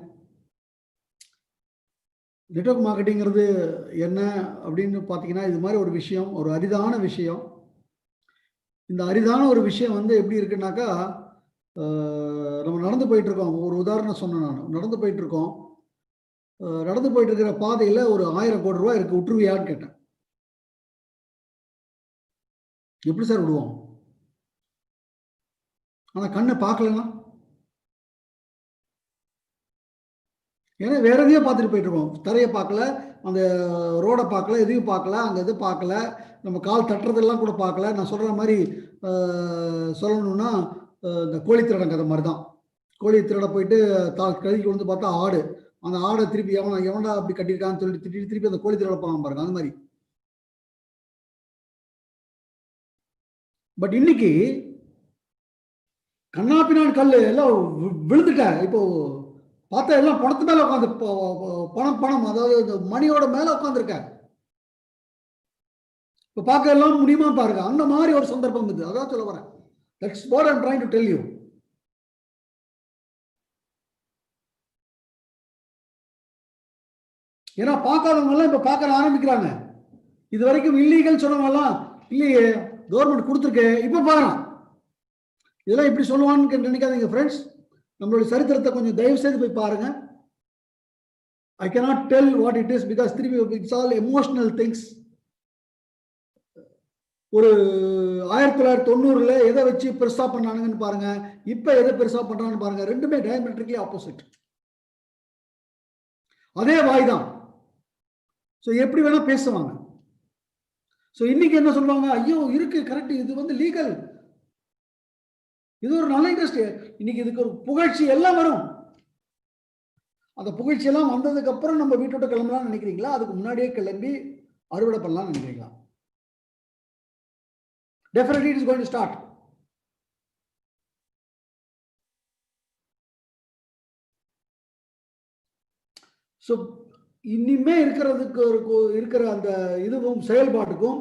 நெட்வொர்க் மார்க்கெட்டிங்கிறது என்ன அப்படின்னு பார்த்தீங்கன்னா, இது மாதிரி ஒரு விஷயம், ஒரு அரிதான விஷயம். இந்த அரிதான ஒரு விஷயம் வந்து எப்படி இருக்குன்னாக்கா, நம்ம நடந்து போயிட்டு இருக்கோம். ஒரு உதாரணம் சொன்னேன், நான் நடந்து போயிட்டு இருக்கோம். நடந்து போயிட்டு இருக்கிற பாதையில் ஒரு 1000 கோடி ரூபாய் இருக்கு, விட்டுருவியான்னு கேட்டேன். எப்படி சார் விடுவோம்? ஆனால் கண்ணை பார்க்கலன்னா, ஏன்னா வேற எதையும் பார்த்துட்டு போயிட்டு இருக்கோம். தரையை பார்க்கல, அந்த ரோடை பார்க்கல, எதையும் பார்க்கல, அங்கே எதுவும் பார்க்கல, நம்ம கால் தட்டுறதெல்லாம் கூட பார்க்கல. நான் சொல்கிற மாதிரி சொல்லணும்னா இந்த கோழி திருடன் கதை மாதிரி தான். கோழி திருட போயிட்டு கழுவிக்கு வந்து பார்த்தா ஆடு, அந்த ஆடை திருப்பி எவன்டா அப்படி கட்டியிருக்கான்னு சொல்லிட்டு திருப்பி அந்த கோழி திருட போகாம பாருங்க, அந்த மாதிரி. பட் இன்னைக்கு கண்ணாப்பினான் கல் எல்லாம் விழுந்துட்டேன். இப்போ பார்த்தா எல்லாம் பணத்து மேல உட்காந்து பணம் அதாவது இந்த மணியோட மேல உட்காந்துருக்க. இப்போ பார்க்க எல்லாம் முடியுமா பாருங்க, அந்த மாதிரி ஒரு சந்தர்ப்பம் இது. அதான் சொல்ல வரேன். That's what I'm trying to tell you. ஏன்னா பார்க்காதவங்க எல்லாம் இப்ப பார்க்க ஆரம்பிக்கிறாங்க. இது வரைக்கும் இல்லீகல் சொன்னவங்க எல்லாம் இல்லையே கவர்மெண்ட் கொடுத்துருக்கு, இப்ப பாருங்க. இதெல்லாம் இப்படி சொல்லுவான்னு நினைக்காதீங்க ஃப்ரெண்ட்ஸ். நம்மளுடைய சரித்திரத்தை கொஞ்சம் தயவு செய்து போய் பாருங்க. I cannot tell what it is because it's all emotional things. ஒரு 1990 எதை வச்சு பெருசா பண்ணானுங்கன்னு பாருங்க, இப்ப எதை பெருசா பண்றான்னு பாருங்க. ரெண்டுமே டயமெட்ரிக்கலி ஆப்போசிட். அதே வாய் தான். ஸோ எப்படி வேணா பேசுவாங்க. ஸோ இன்னைக்கு என்ன சொல்லுவாங்க, ஐயோ இருக்கு கரெக்ட், இது வந்து லீகல், இது ஒரு நல்ல இன்ட்ரெஸ்ட். இன்னைக்கு இதுக்கு ஒரு புகழ்ச்சி எல்லாம் வரும். அந்த புகழ்ச்சி எல்லாம் வந்ததுக்கு அப்புறம் நம்ம வீட்டோட கிளம்பலாம் நினைக்கிறீங்களா, அதுக்கு முன்னாடியே கிளம்பி அறுவடை பண்ணலாம் நினைக்கிறீங்களா? Definitely it is going to start. So இனிமே இருக்கிற அந்த இதுவும் செயல்பாட்டுக்கும்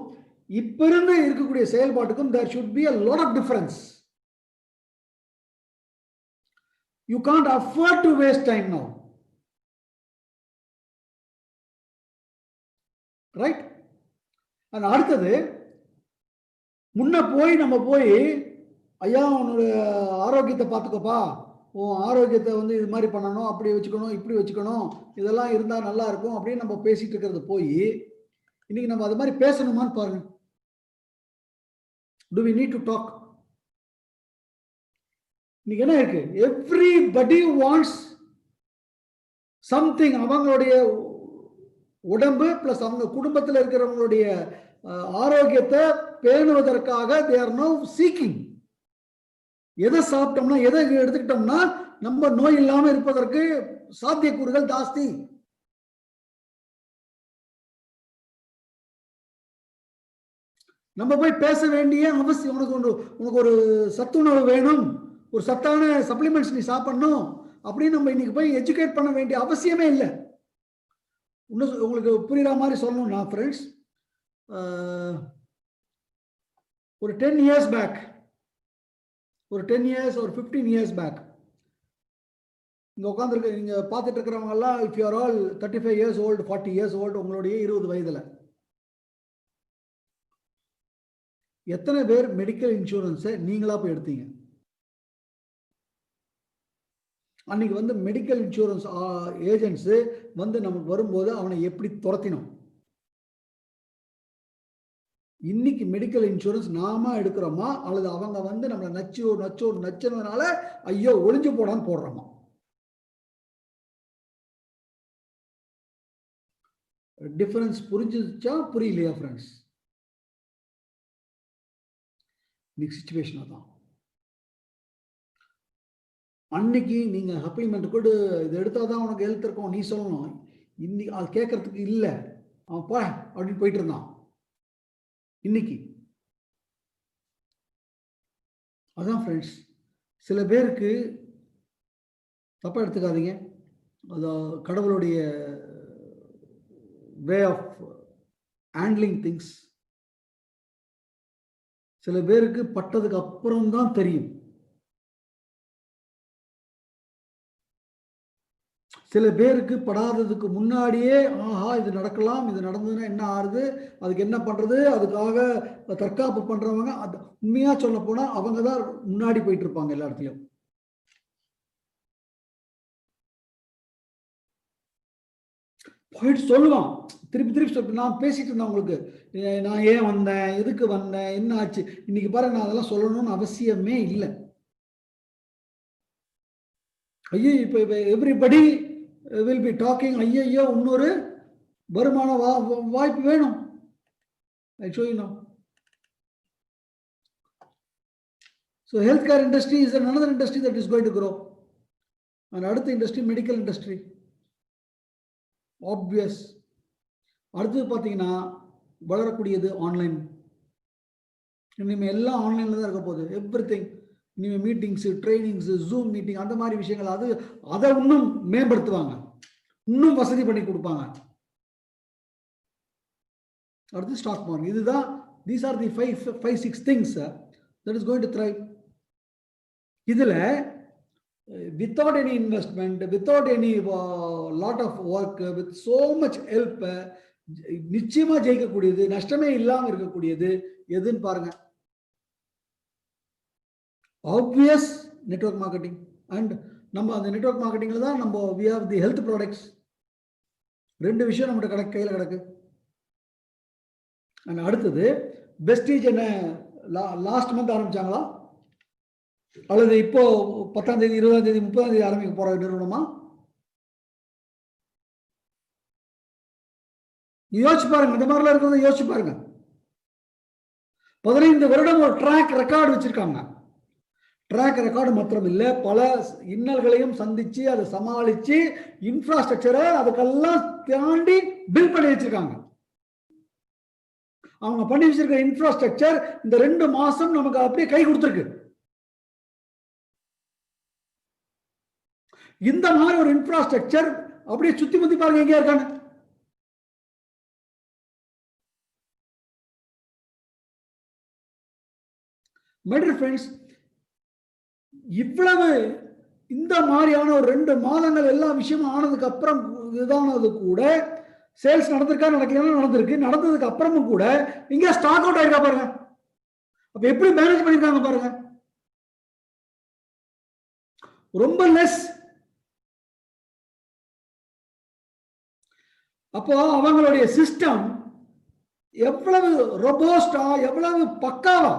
இப்ப இருந்து இருக்கக்கூடிய செயல்பாட்டுக்கும் there should be a lot of difference. You can't afford to waste time now. Right? and அடுத்தது முன்ன போய் நம்ம போய் ஐயா உன்னோட ஆரோக்கியத்தை பார்த்துக்கோப்பா, உன் ஆரோக்கியத்தை வந்து இது மாதிரி பண்ணணும், அப்படி வச்சுக்கணும், இப்படி வச்சுக்கணும், இதெல்லாம் இருந்தா நல்லா இருக்கும் அப்படின்னு நம்ம பேசிட்டு இருக்கிறது போய் இன்னைக்கு நம்ம அது மாதிரி பேசணுமான்னு பாருங்க. Do we need to talk? இன்னைக்கு என்ன இருக்கு, everybody wants something. அவங்களுடைய உடம்பு பிளஸ் அவங்க குடும்பத்தில் இருக்கிறவங்களுடைய ஆரோக்கியத்தை பேணுவதற்காக they are now seeking. எதை சாப்பிட்டோம்னா எதை எடுத்துக்கிட்டோம்னா நம்ம நோய் இல்லாம இருப்பதற்கு சாத்தியக்கூறுகள் ஜாஸ்தி. நம்ம போய் பேச வேண்டிய அவசியம், உனக்கு ஒரு சத்துணவு வேணும், ஒரு சத்தான சப்ளிமெண்ட்ஸ் நீ சாப்பிடணும் அப்படின்னு நம்ம இன்னைக்கு போய் எஜுகேட் பண்ண வேண்டிய அவசியமே இல்லை. இன்னும் உங்களுக்கு புரியுற மாதிரி சொல்லணும்னா ஃப்ரெண்ட்ஸ், ஒரு 10 years பேக், ஒரு 10 years or 15 years பேக் இங்க உட்காந்துருக்க நீங்க பார்த்துட்டு இருக்கிறவங்க எல்லாம் if you are all 35 years old, 40 years old, உங்களுடைய 20 வயதுல எத்தனை பேர் மெடிக்கல் இன்சூரன்ஸை நீங்களா போய் எடுத்தீங்க? அன்னைக்கு வந்து மெடிக்கல் இன்சூரன்ஸ் ஏஜென்ட்ஸ் வந்து நமக்கு வரும்போது அவனை எப்படி துரத்தினோம்? இன்னைக்கு மெடிக்கல் இன்சூரன்ஸ் நாம எடுக்கிறோமா அல்லது அவங்க வந்து நம்மளை நச்சுனதுனால ஐயோ ஒளிஞ்சு போடான்னு போடுறோமா? டிஃபரன்ஸ் புரிஞ்சுச்சா புரியலையா ஃப்ரெண்ட்ஸ்? இன்னைக்கு சிச்சுவேஷன் தான். அன்னைக்கு நீங்க சப்ளிமெண்ட் கூட இது எடுத்தாதான் உனக்கு ஹெல்த் இருக்கும் நீ சொல்லணும். இன்னைக்கு அது கேட்கறதுக்கு இல்லை, அவன் போற அப்படின்னு போயிட்டு இருந்தான். இன்னைக்கு அதான் ஃப்ரெண்ட்ஸ். சில பேருக்கு தப்பா எடுத்துக்காதீங்க, அது கடவுளுடைய வே ஆஃப் ஹேண்ட்லிங் திங்ஸ். சில பேருக்கு பட்டதுக்கு அப்புறம் தான் தெரியும். சில பேருக்கு படாததுக்கு முன்னாடியே ஆஹா இது நடக்கலாம், இது நடந்ததுன்னா என்ன ஆறுது, அதுக்கு என்ன பண்றது, அதுக்காக தற்காப்பு பண்றவங்க அது உண்மையா சொல்ல போனா அவங்க தான் முன்னாடி போயிட்டு இருப்பாங்க எல்லா இடத்துலயும். போயிட்டு சொல்லுவான், திருப்பி திருப்பி நான் பேசிட்டு இருந்தேன் உங்களுக்கு, நான் ஏன் வந்தேன், எதுக்கு வந்தேன், என்ன ஆச்சு. இன்னைக்கு பாருங்க, நான் அதெல்லாம் சொல்லணும்னு அவசியமே இல்லை. ஐயோ இப்ப எவ்ரிபடி வில் பி டாக்கிங், ஐயோ இன்னொரு வருமான வாய்ப்பு வேணும். I show you now. So healthcare industry is another industry that is going to grow. And அடுத்த industry medical industry. Obvious. அடுத்து பார்த்தீங்கன்னா வளரக்கூடியது ஆன்லைன். இனிமேல் எல்லாம் ஆன்லைன்ல தான் இருக்க போகுது. எவ்ரிதிங். இனிமேல் மீட்டிங்ஸ், ட்ரைனிங்ஸ், ஜூம் மீட்டிங், அந்த மாதிரி விஷயங்கள் அதை இன்னும் மேம்படுத்துவாங்க, இன்னும் வசதி பண்ணி கொடுப்பாங்க. அடுத்து ஸ்டாக் மார்க்கெட். இதுதான், these are the five six things that is going to thrive. இதுல without any investment, without any lot of work, with so much help நிச்சயமா ஜெயிக்கக்கூடியது, நஷ்டமே இல்லாம இருக்கக்கூடியது எதுன்னு பாருங்க. Obvious network marketing. அண்ட் நம்ம அந்த நெட்வொர்க் மார்க்கெட்டிங்ல தான் நம்ம we have the health products. ரெண்டு விஷயம் நம்மகிட்ட கையில கிடக்கு. அண்ட் அடுத்தது வெஸ்டீஜ் என்ன லாஸ்ட் மந்த் ஆரம்பிச்சாங்களா அல்லது இப்போ 10ஆம் தேதி 20ஆம் தேதி 30ஆம் தேதி ஆரம்பிக்க போற நிறுவனமா? யோசிச்சு பாருங்க, இந்த மாதிரிலாம் இருக்கிறத யோசிச்சு பாருங்க. 15 வருடம் ஒரு ட்ராக் ரெக்கார்டு வச்சிருக்காங்க. ட்ராக் ரெக்கார்டு மாத்திரம் இல்ல, பல இன்னல்களையும் சந்திச்சு அதை சமாளிச்சு இன்ஃப்ராஸ்ட்ரக்சரை அதுக்கெல்லாம் தாண்டி பில்ட் பண்ணி வச்சிருக்காங்க. அவங்க பண்ணி வச்சிருக்க இன்ஃப்ராஸ்ட்ரக்சர் இந்த 2 மாசம் நமக்கு அப்படியே கை கொடுத்துருக்கு. இந்த மாதிரி ஒரு இன்ஃப்ராஸ்ட்ரக்சர் அப்படியே சுத்தி முத்தி பாருங்க எங்க இருக்காங்க. மை டியர் ஃப்ரெண்ட்ஸ், இவ்வளவு இந்த மாதிரியான ஒரு 2 மாதங்கள் எல்லா விஷயமும் ஆனதுக்கு அப்புறம் இதானது கூட சேல்ஸ் நடந்திருக்கா நடக்கலன்னா நடந்திருக்கு. நடந்ததுக்கு அப்புறமும் கூட இங்க ஸ்டாக் அவுட் ஆயிருக்கா பாருங்க. அப்ப எப்படி மேனேஜ் பண்ணிருக்காங்க பாருங்க. ரொம்ப லெஸ். அப்போ அவங்களுடைய சிஸ்டம் எவ்வளவு ரொபோஸ்டா, எவ்வளவு பக்காவா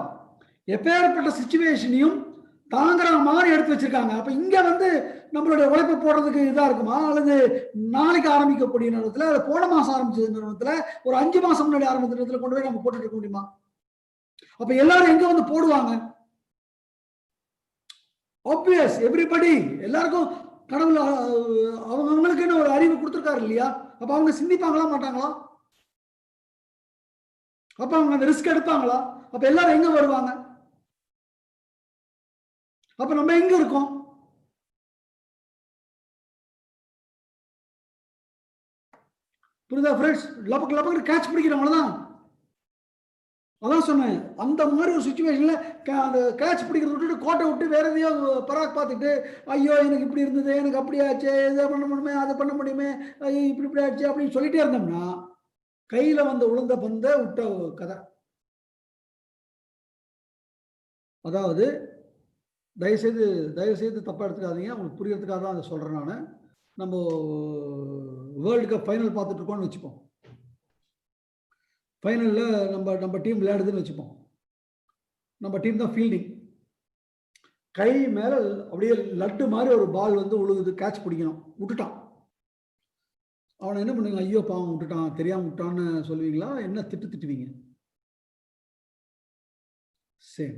எப்பேற்பட்ட சிச்சுவேஷனையும் தாங்குற மாதிரி எடுத்து வச்சிருக்காங்க. அப்ப இங்க வந்து நம்மளுடைய உழைப்பு போடுறதுக்கு இதா இருக்குமா, அல்லது நாளைக்கு ஆரம்பிக்கக்கூடிய நேரத்துல, அது போன மாசம் ஆரம்பிச்ச நேரத்துல, ஒரு 5 மாசம் முன்னாடி ஆரம்பிச்ச நேரத்துல கொண்டு போய் நம்ம போட்டுட்டு இருக்க முடியுமா? அப்ப எல்லாரும் எங்க வந்து போடுவாங்க? ஆப்வியஸ் எவ்ரிபடி, எல்லாருக்கும் கடவுள் அவங்களுக்கு ஒரு அறிவு கொடுத்துருக்காரு இல்லையா? அப்ப அவங்க சிந்திப்பாங்களா மாட்டாங்களா? அப்ப அவங்க அந்த ரிஸ்க் எடுப்பாங்களா? அப்ப எல்லாரும் எங்க வருவாங்க? அப்ப நம்ம எங்க இருக்கோம்? புரியுதா ஃப்ரெண்ட்ஸ்? லபக்கு லபக்கு கேட்ச் பிடிக்கிறவங்களதான். அதான் சொன்னேன், அந்த மாதிரி ஒரு சிச்சுவேஷன்ல அந்த கேட்ச் பிடிக்கிறத விட்டுட்டு கோட்டை விட்டு வேற எதையோ பராக் பார்த்துட்டு ஐயோ எனக்கு இப்படி இருந்தது, எனக்கு அப்படி ஆச்சு, இதை பண்ண முடியுமே, அதை பண்ண முடியுமே, ஐயோ இப்படி ஆச்சு அப்படின்னு சொல்லிட்டே இருந்தோம்னா கையில வந்து உளுந்த பந்த விட்ட கதை. அதாவது தயவுசெய்து தப்பாக எடுத்துக்காதீங்க, உங்களுக்கு புரியறதுக்காக தான் அதை சொல்கிறேன். நான் நம்ம வேர்ல்டு கப் ஃபைனல் பார்த்துட்டு இருக்கோம்னு வச்சுப்போம். ஃபைனலில் நம்ம டீம் விளையாடுதுன்னு வச்சுப்போம். நம்ம டீம் தான் ஃபீல்டிங். கை மேலே அப்படியே லட்டு மாதிரி ஒரு பால் வந்து உழுகுது, கேட்ச் பிடிக்கணும், விட்டுட்டான். அவனை என்ன பண்ணுவீங்க? ஐயோ பாவம் விட்டுட்டான், தெரியாமல் விட்டான்னு சொல்லுவீங்களா? என்ன திட்டுவீங்க? சேம்.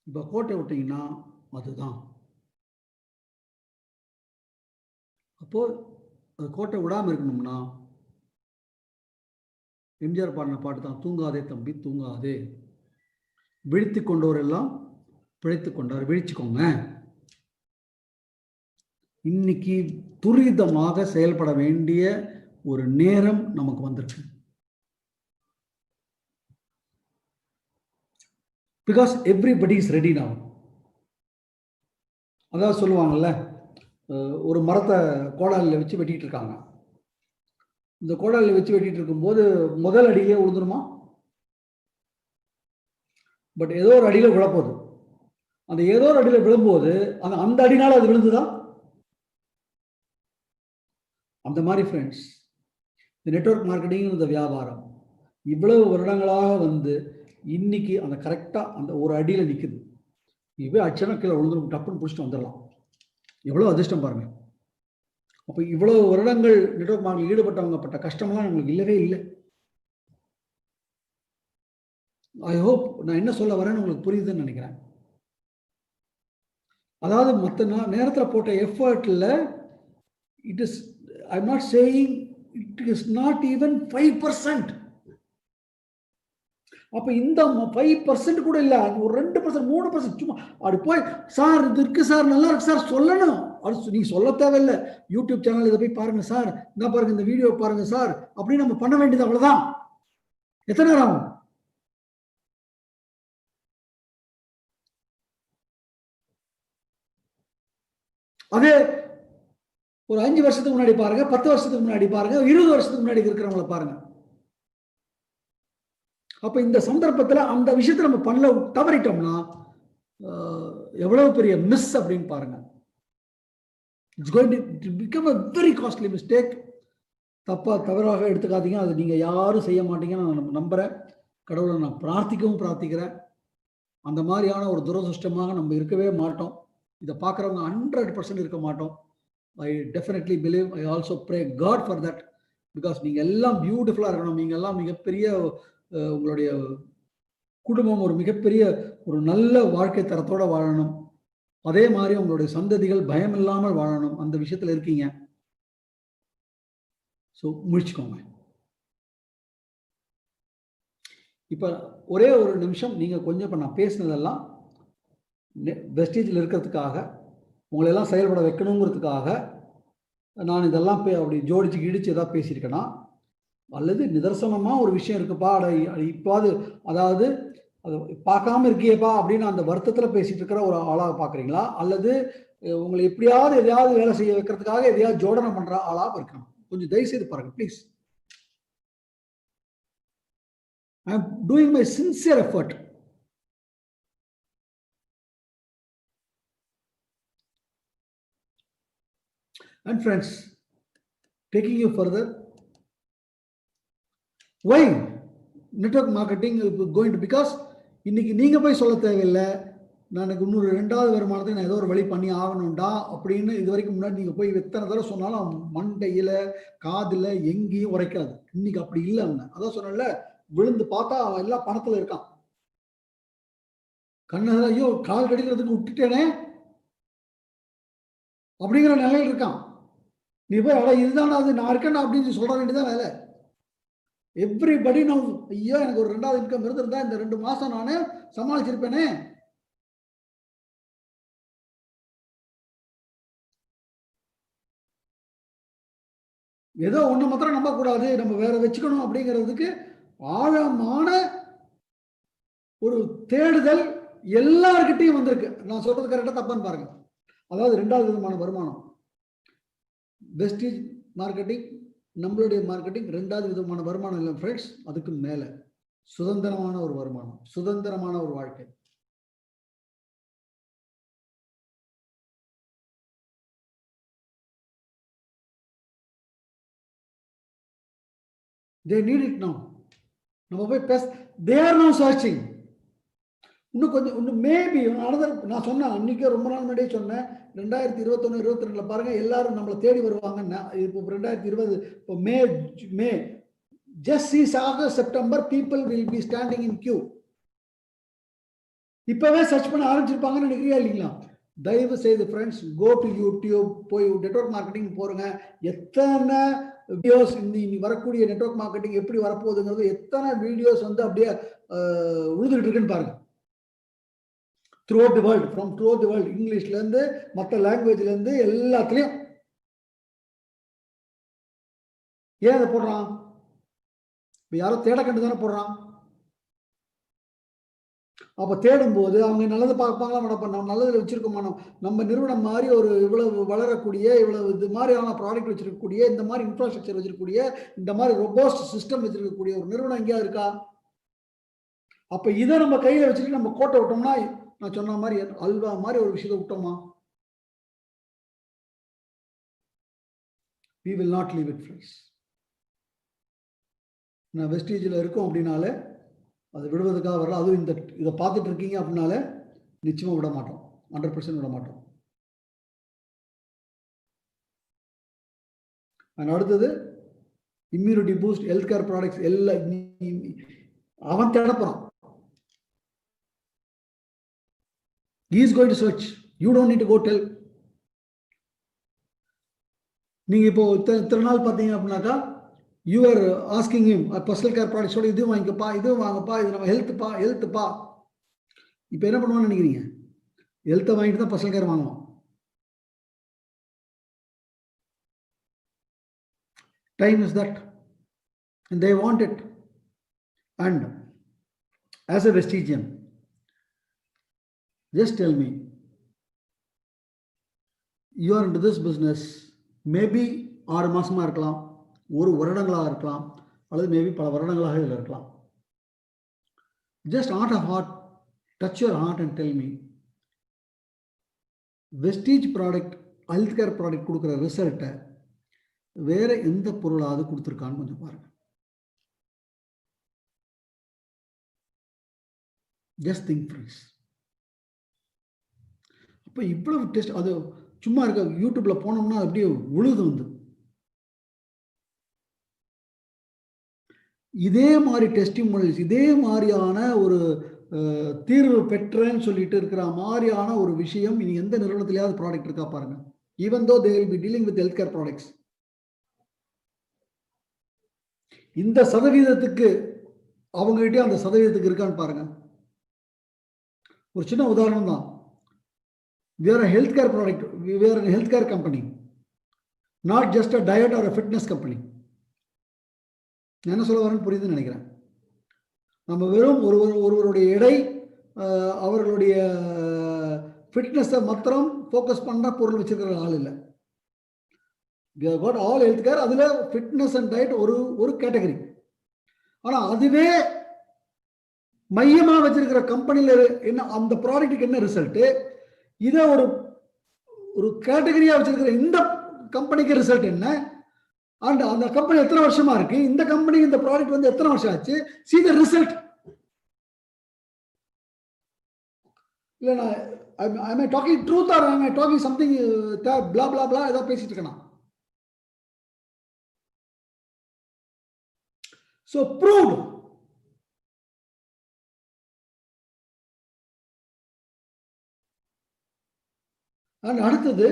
இப்போ கோட்டை விட்டீங்கன்னா அதுதான். அப்போ அது கோட்டை விடாமல் இருக்கணும்னா எம்ஜிஆர் பாடின பாட்டு தான், தூங்காதே தம்பி தூங்காதே, விழித்து கொண்டோர் எல்லாம் பிழைத்து கொண்டார், விழிச்சுக்கோங்க. இன்னைக்கு துரிதமாக செயல்பட வேண்டிய ஒரு நேரம் நமக்கு வந்திருக்கு. Because everybody is ready now. அதாவது சொல்லுவாங்கல்ல, ஒரு மரத்தை கோடாலில் வச்சு வெட்டிட்டு இருக்காங்க. இந்த கோடாலில் வச்சு வெட்டிட்டு இருக்கும்போது முதல் அடியிலே விழுந்துருமா? பட் ஏதோ ஒரு அடியில் விழப்போகுது. அந்த ஏதோ ஒரு அடியில் விழும்போது அந்த அடினால அது விழுந்துதான். அந்த மாதிரி ஃப்ரெண்ட்ஸ், இந்த நெட்வொர்க் மார்க்கெட்டிங், இந்த வியாபாரம் இவ்வளவு வருடங்களாக வந்து இன்னைக்கு அந்த கரெக்டாக அந்த ஒரு அடியில் நிற்குது. இவே அச்சனா கீழே விழுந்துரும், டப்புன்னு பிடிச்சிட்டு வந்துடலாம். எவ்வளோ அதிர்ஷ்டம் பாருங்க. அப்போ இவ்வளவு வருடங்கள் நெட்வொர்க் மார்க்கெட்டில் ஈடுபட்டவங்க பட்ட கஷ்டம்லாம் நம்மளுக்கு இல்லவே இல்லை. ஐ ஹோப் நான் என்ன சொல்ல வரேன்னு உங்களுக்கு புரியுதுன்னு நினைக்கிறேன். அதாவது மற்ற நேரத்தில் போட்ட எஃபர்ட்டில் it is, I am not saying it is not even 5%. அப்போ இந்த 5% கூட இல்லை, ஒரு 2%, 3%, சும்மா அப்படி போய் சார் இது இருக்கு சார், நல்லா இருக்கு சார் சொல்லணும். அது நீங்க சொல்ல தேவையில்லை. யூடியூப் சேனல் இதை போய் பாருங்க சார், என்ன பாருங்க, இந்த வீடியோ பாருங்க சார், அப்படின்னு நம்ம பண்ண வேண்டியது அவ்வளவுதான். எத்தனை நேரம் ஆகும்? அதே ஒரு 5 வருஷத்துக்கு முன்னாடி பாருங்க, 10 வருஷத்துக்கு முன்னாடி பாருங்க, 20 வருஷத்துக்கு முன்னாடி இருக்கிறவங்களை பாருங்க. அப்ப இந்த சந்தர்ப்பத்தில் அந்த விஷயத்தை நம்ம பண்ண தவறிட்டோம்னா எவ்வளவு பெரிய மிஸ் அப்படின்னு பாருங்க. It's going to become a very costly mistake. தவறாக எடுத்துக்காதீங்க. அது நீங்க யாரும் செய்ய மாட்டீங்கன்னு நான் நம்புறேன். கடவுளை நான் பிரார்த்திக்கிறேன். அந்த மாதிரியான ஒரு துரதிருஷ்டமாக நம்ம இருக்கவே மாட்டோம். இதை பார்க்குறவங்க 100% இருக்க மாட்டோம். I definitely believe, I also pray God for that. Because நீங்க எல்லாம் பியூட்டிஃபுல்லா இருக்கணும். நீங்க எல்லாம் மிகப்பெரிய, உங்களுடைய குடும்பம் ஒரு மிகப்பெரிய ஒரு நல்ல வாழ்க்கை தரத்தோட வாழணும். அதே மாதிரி உங்களுடைய சந்ததிகள் பயம் இல்லாமல் வாழணும். அந்த விஷயத்துல இருக்கீங்க. ஸோ முழிச்சுக்கோங்க. இப்ப ஒரே ஒரு நிமிஷம் நீங்க கொஞ்சம் இப்ப நான் பேசினதெல்லாம் வெஸ்டேஜில் இருக்கிறதுக்காக, உங்களை எல்லாம் செயல்பட வைக்கணுங்கிறதுக்காக நான் இதெல்லாம் அப்படி ஜோடிச்சு கிடிச்சு ஏதாவது பேசியிருக்கேன்னா, அல்லது நிதர்சனமா ஒரு விஷயம் இருக்குப்பா, இப்பாவது அதாவது அது பார்க்காம இருக்கியப்பா அப்படின்னு அந்த வருத்தத்தில் பேசிட்டு இருக்கிற ஒரு ஆளாக பார்க்குறீங்களா, அல்லது உங்களை எப்படியாவது எதையாவது வேலை செய்ய வைக்கிறதுக்காக எதையாவது ஜோடனை பண்ற ஆளாக இருக்கணும்? கொஞ்சம் தயவு செய்து பாருங்க please. I am doing my sincere effort. And friends, taking you further, why network marketing is going to, because இன்னைக்கு நீங்க போய் சொல்ல தேவையில்லை, நான் இன்னொரு 2வது வருமானத்துக்கு நான் ஏதோ ஒரு வழி பண்ணி ஆகணும்டா அப்படின்னு இது வரைக்கும் முன்னாடி நீங்க போய் எத்தனை தடவை சொன்னாலும் மண்டையில காதுல எங்கேயும் உரைக்காது. இன்னைக்கு அப்படி இல்லை. அவங்க அதான் சொன்னல, விழுந்து பார்த்தா அவன் எல்லாம் பணத்துல இருக்கான். கண்ணு ஐயோ கால் கடிக்கிறதுக்கு விட்டுட்டேனே அப்படிங்கிற நிலையில் இருக்கான். நீ போய் அட இதுதான் அது நான் இருக்கேன் அப்படின்னு சொல்ல வேண்டியதான் வேலை. எவ்ரிபடி நான் ஐயோ எனக்கு ஒரு 2வது இன்கம் இருந்திருந்தா இந்த 2 மாசம் நானே சமாளிச்சிருப்பேனே. ஏதோ ஒண்ணு மாத்திரம் நம்ப கூடாது, நம்ம வேற வச்சுக்கணும் அப்படிங்கிறதுக்கு ஆழமான ஒரு தேடுதல் எல்லார்கிட்டையும் வந்திருக்கு. நான் சொல்றது கரெக்டா தப்பான்னு பாருங்க. அதாவது 2வது விதமான வருமானம், வெஸ்டேஜ் மார்க்கெட்டிங், நம்மளுடைய மார்க்கெட்டிங் 2வது விதமான வருமானம் இல்லை ஃப்ரெண்ட்ஸ். அதுக்கு மேல சுதந்திரமான ஒரு வருமானம், சுதந்திரமான ஒரு வாழ்க்கை. They need it now. நம்ம போய் பேச, they are now searching. இன்னும் கொஞ்சம் இன்னும் மேபி நான் சொன்னேன் அன்னைக்கே ரொம்ப நாள் முன்னாடியே சொன்னேன், 2021 22 பாருங்க எல்லாரும் நம்மளை தேடி வருவாங்க. இப்போ 2020 இப்போ மே just see August September people will be standing in queue. இப்பவே சர்ச் பண்ண ஆரம்பிச்சிருப்பாங்கன்னு நினைக்கிறீங்களா இல்லைங்களா? தயவு செய்து ஃப்ரெண்ட்ஸ், கோ டு யூடியூப், போய் நெட்வொர்க் மார்க்கெட்டிங் போறங்க. எத்தனை வீடியோஸ் இனி வரக்கூடிய நெட்வொர்க் மார்க்கெட்டிங் எப்படி வரப்போகுதுங்கிறது எத்தனை வீடியோஸ் வந்து அப்படியே உழுதுகிட்டு இருக்குன்னு பாருங்க. throughout the world, from throughout the world, இங்கிலீஷ்ல இருந்து மற்ற லாங்குவேஜ்ல இருந்து எல்லாத்துலயும். ஏன் அதை போடுறான்? யாரோ தேட கண்டு தானே போடுறான். அப்ப தேடும் போது அவங்க நல்லது பார்ப்பாங்களா, நம்ம நல்லதுல வச்சிருக்கோமா, நம்ம நிறுவனம் மாதிரி ஒரு இவ்வளவு வளரக்கூடிய, இவ்வளவு இது மாதிரியான ப்ராடக்ட் வச்சிருக்கக்கூடிய, இந்த மாதிரி இன்ஃப்ராஸ்ட்ரக்சர் வச்சிருக்கக்கூடிய, இந்த மாதிரி ரொபோஸ்ட் சிஸ்டம் வச்சிருக்கக்கூடிய ஒரு நிறுவனம் எங்கேயா இருக்கா? அப்ப இதை நம்ம கையில வச்சுட்டு நம்ம கோட்டை விட்டோம்னா, நான் சொன்ன மாதிரி அல்வா மாதிரி ஒரு விஷயத்தை விட்டோமா, we will not leave it, friends. நான் வெஸ்டீஜில் இருக்கோம் அப்படின்னாலே அது விடுவதுக்காக வரல. அதுவும் இதை பார்த்துட்டு இருக்கீங்க அப்படின்னாலே நிச்சயமா விட மாட்டோம், 100% விட மாட்டோம். அடுத்தது immunity boost, health care products எல்லாம் அவன் தேட போறான். He is going to search. You don't need to go tell. நீங்க இப்போ இத்தனை நாள் பார்த்தீங்க அப்படின்னாக்கா, you are asking him personal care products, இது வாங்கிக்கப்பா, இது வாங்கப்பா, இது நம்ம ஹெல்த்ப்பா. இப்போ என்ன பண்ணுவான்னு நினைக்கிறீங்க? ஹெல்த்தை வாங்கிட்டு தான் பர்சனல் கேர் வாங்குவோம். Time is that, and they want it. And as a Vestigian, just tell me, you are into this business, maybe 6 மாசமா இருக்கலாம், 1 வருடங்களாக இருக்கலாம், அல்லது மேபி பல வருடங்களாக இதில் இருக்கலாம். Just heart of heart, touch your heart and tell me, Vestige product, health care product கொடுக்குற ரிசல்ட்டை வேற எந்த பொருளாவது கொடுத்துருக்கான்னு கொஞ்சம் பாருங்க. Just think, friends. அப்போ இவ்வளவு டெஸ்ட், அது சும்மா இருக்க யூடியூப்ல போனோம்னா அப்படியே உழுது வந்து இதே மாதிரி டெஸ்டிமோனியல்ஸ், இதே மாதிரியான ஒரு தீர்வு பெற்றேன்னு சொல்லிட்டு இருக்கிற மாதிரியான ஒரு விஷயம் இனி எந்த நிறுவனத்திலேயாவது ப்ராடக்ட் இருக்கா பாருங்க. Even though they will be dealing with health care products. இந்த சதவீதத்துக்கு அவங்ககிட்ட அந்த சதவீதத்துக்கு இருக்கான்னு பாருங்க. ஒரு சின்ன உதாரணம் தான். We are a healthcare product. We are a healthcare company, not just a diet or a fitness company. என்ன சொல்ல வரேன்னு புரியுதுன்னு நினைக்கிறேன். நம்ம வெறும் ஒருவருடைய எடை, அவர்களுடைய ஃபிட்னஸை மாத்திரம் ஃபோக்கஸ் பண்ண பொருள் வச்சிருக்கிற ஆள் இல்லை. We have got all healthcare. அதில் ஃபிட்னஸ் அண்ட் டயட் ஒரு கேட்டகரி. ஆனால் அதுவே மையமாக வச்சிருக்கிற கம்பெனியில் என்ன, அந்த ப்ராடக்ட்டுக்கு என்ன ரிசல்ட்டு, இதை ஒரு கேட்டகரியா வச்சிருக்கிற இந்த கம்பெனிக்கு ரிசல்ட் என்ன, அண்ட் அந்த கம்பெனி எத்தனை வருஷமா இருக்கு, இந்த கம்பெனி இந்த ப்ராடக்ட் வந்து எத்தனை வருஷம் ஆச்சு, see the result. இல்ல நான் am I talking truth or am I talking something blah blah blah ஏதோ பேசிட்டு இருக்கேன். So proved. அண்ட் அடுத்தது,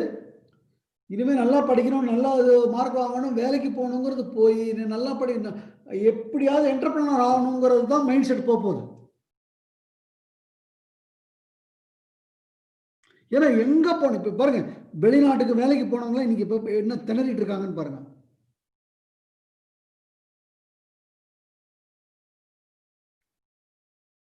இனிமேல் நல்லா படிக்கணும், நல்லா மார்க் வாங்கணும், வேலைக்கு போகணுங்கிறது போய் நல்லா எப்படியாவது என்டர்பிரனர் ஆகணுங்கிறது தான் மைண்ட் செட் போகுது. ஏன்னா எங்க போன இப்ப பாருங்க, வெளிநாட்டுக்கு வேலைக்கு போனவங்களாம் இன்னைக்கு இப்ப என்ன திணறிட்டு இருக்காங்கன்னு பாருங்க.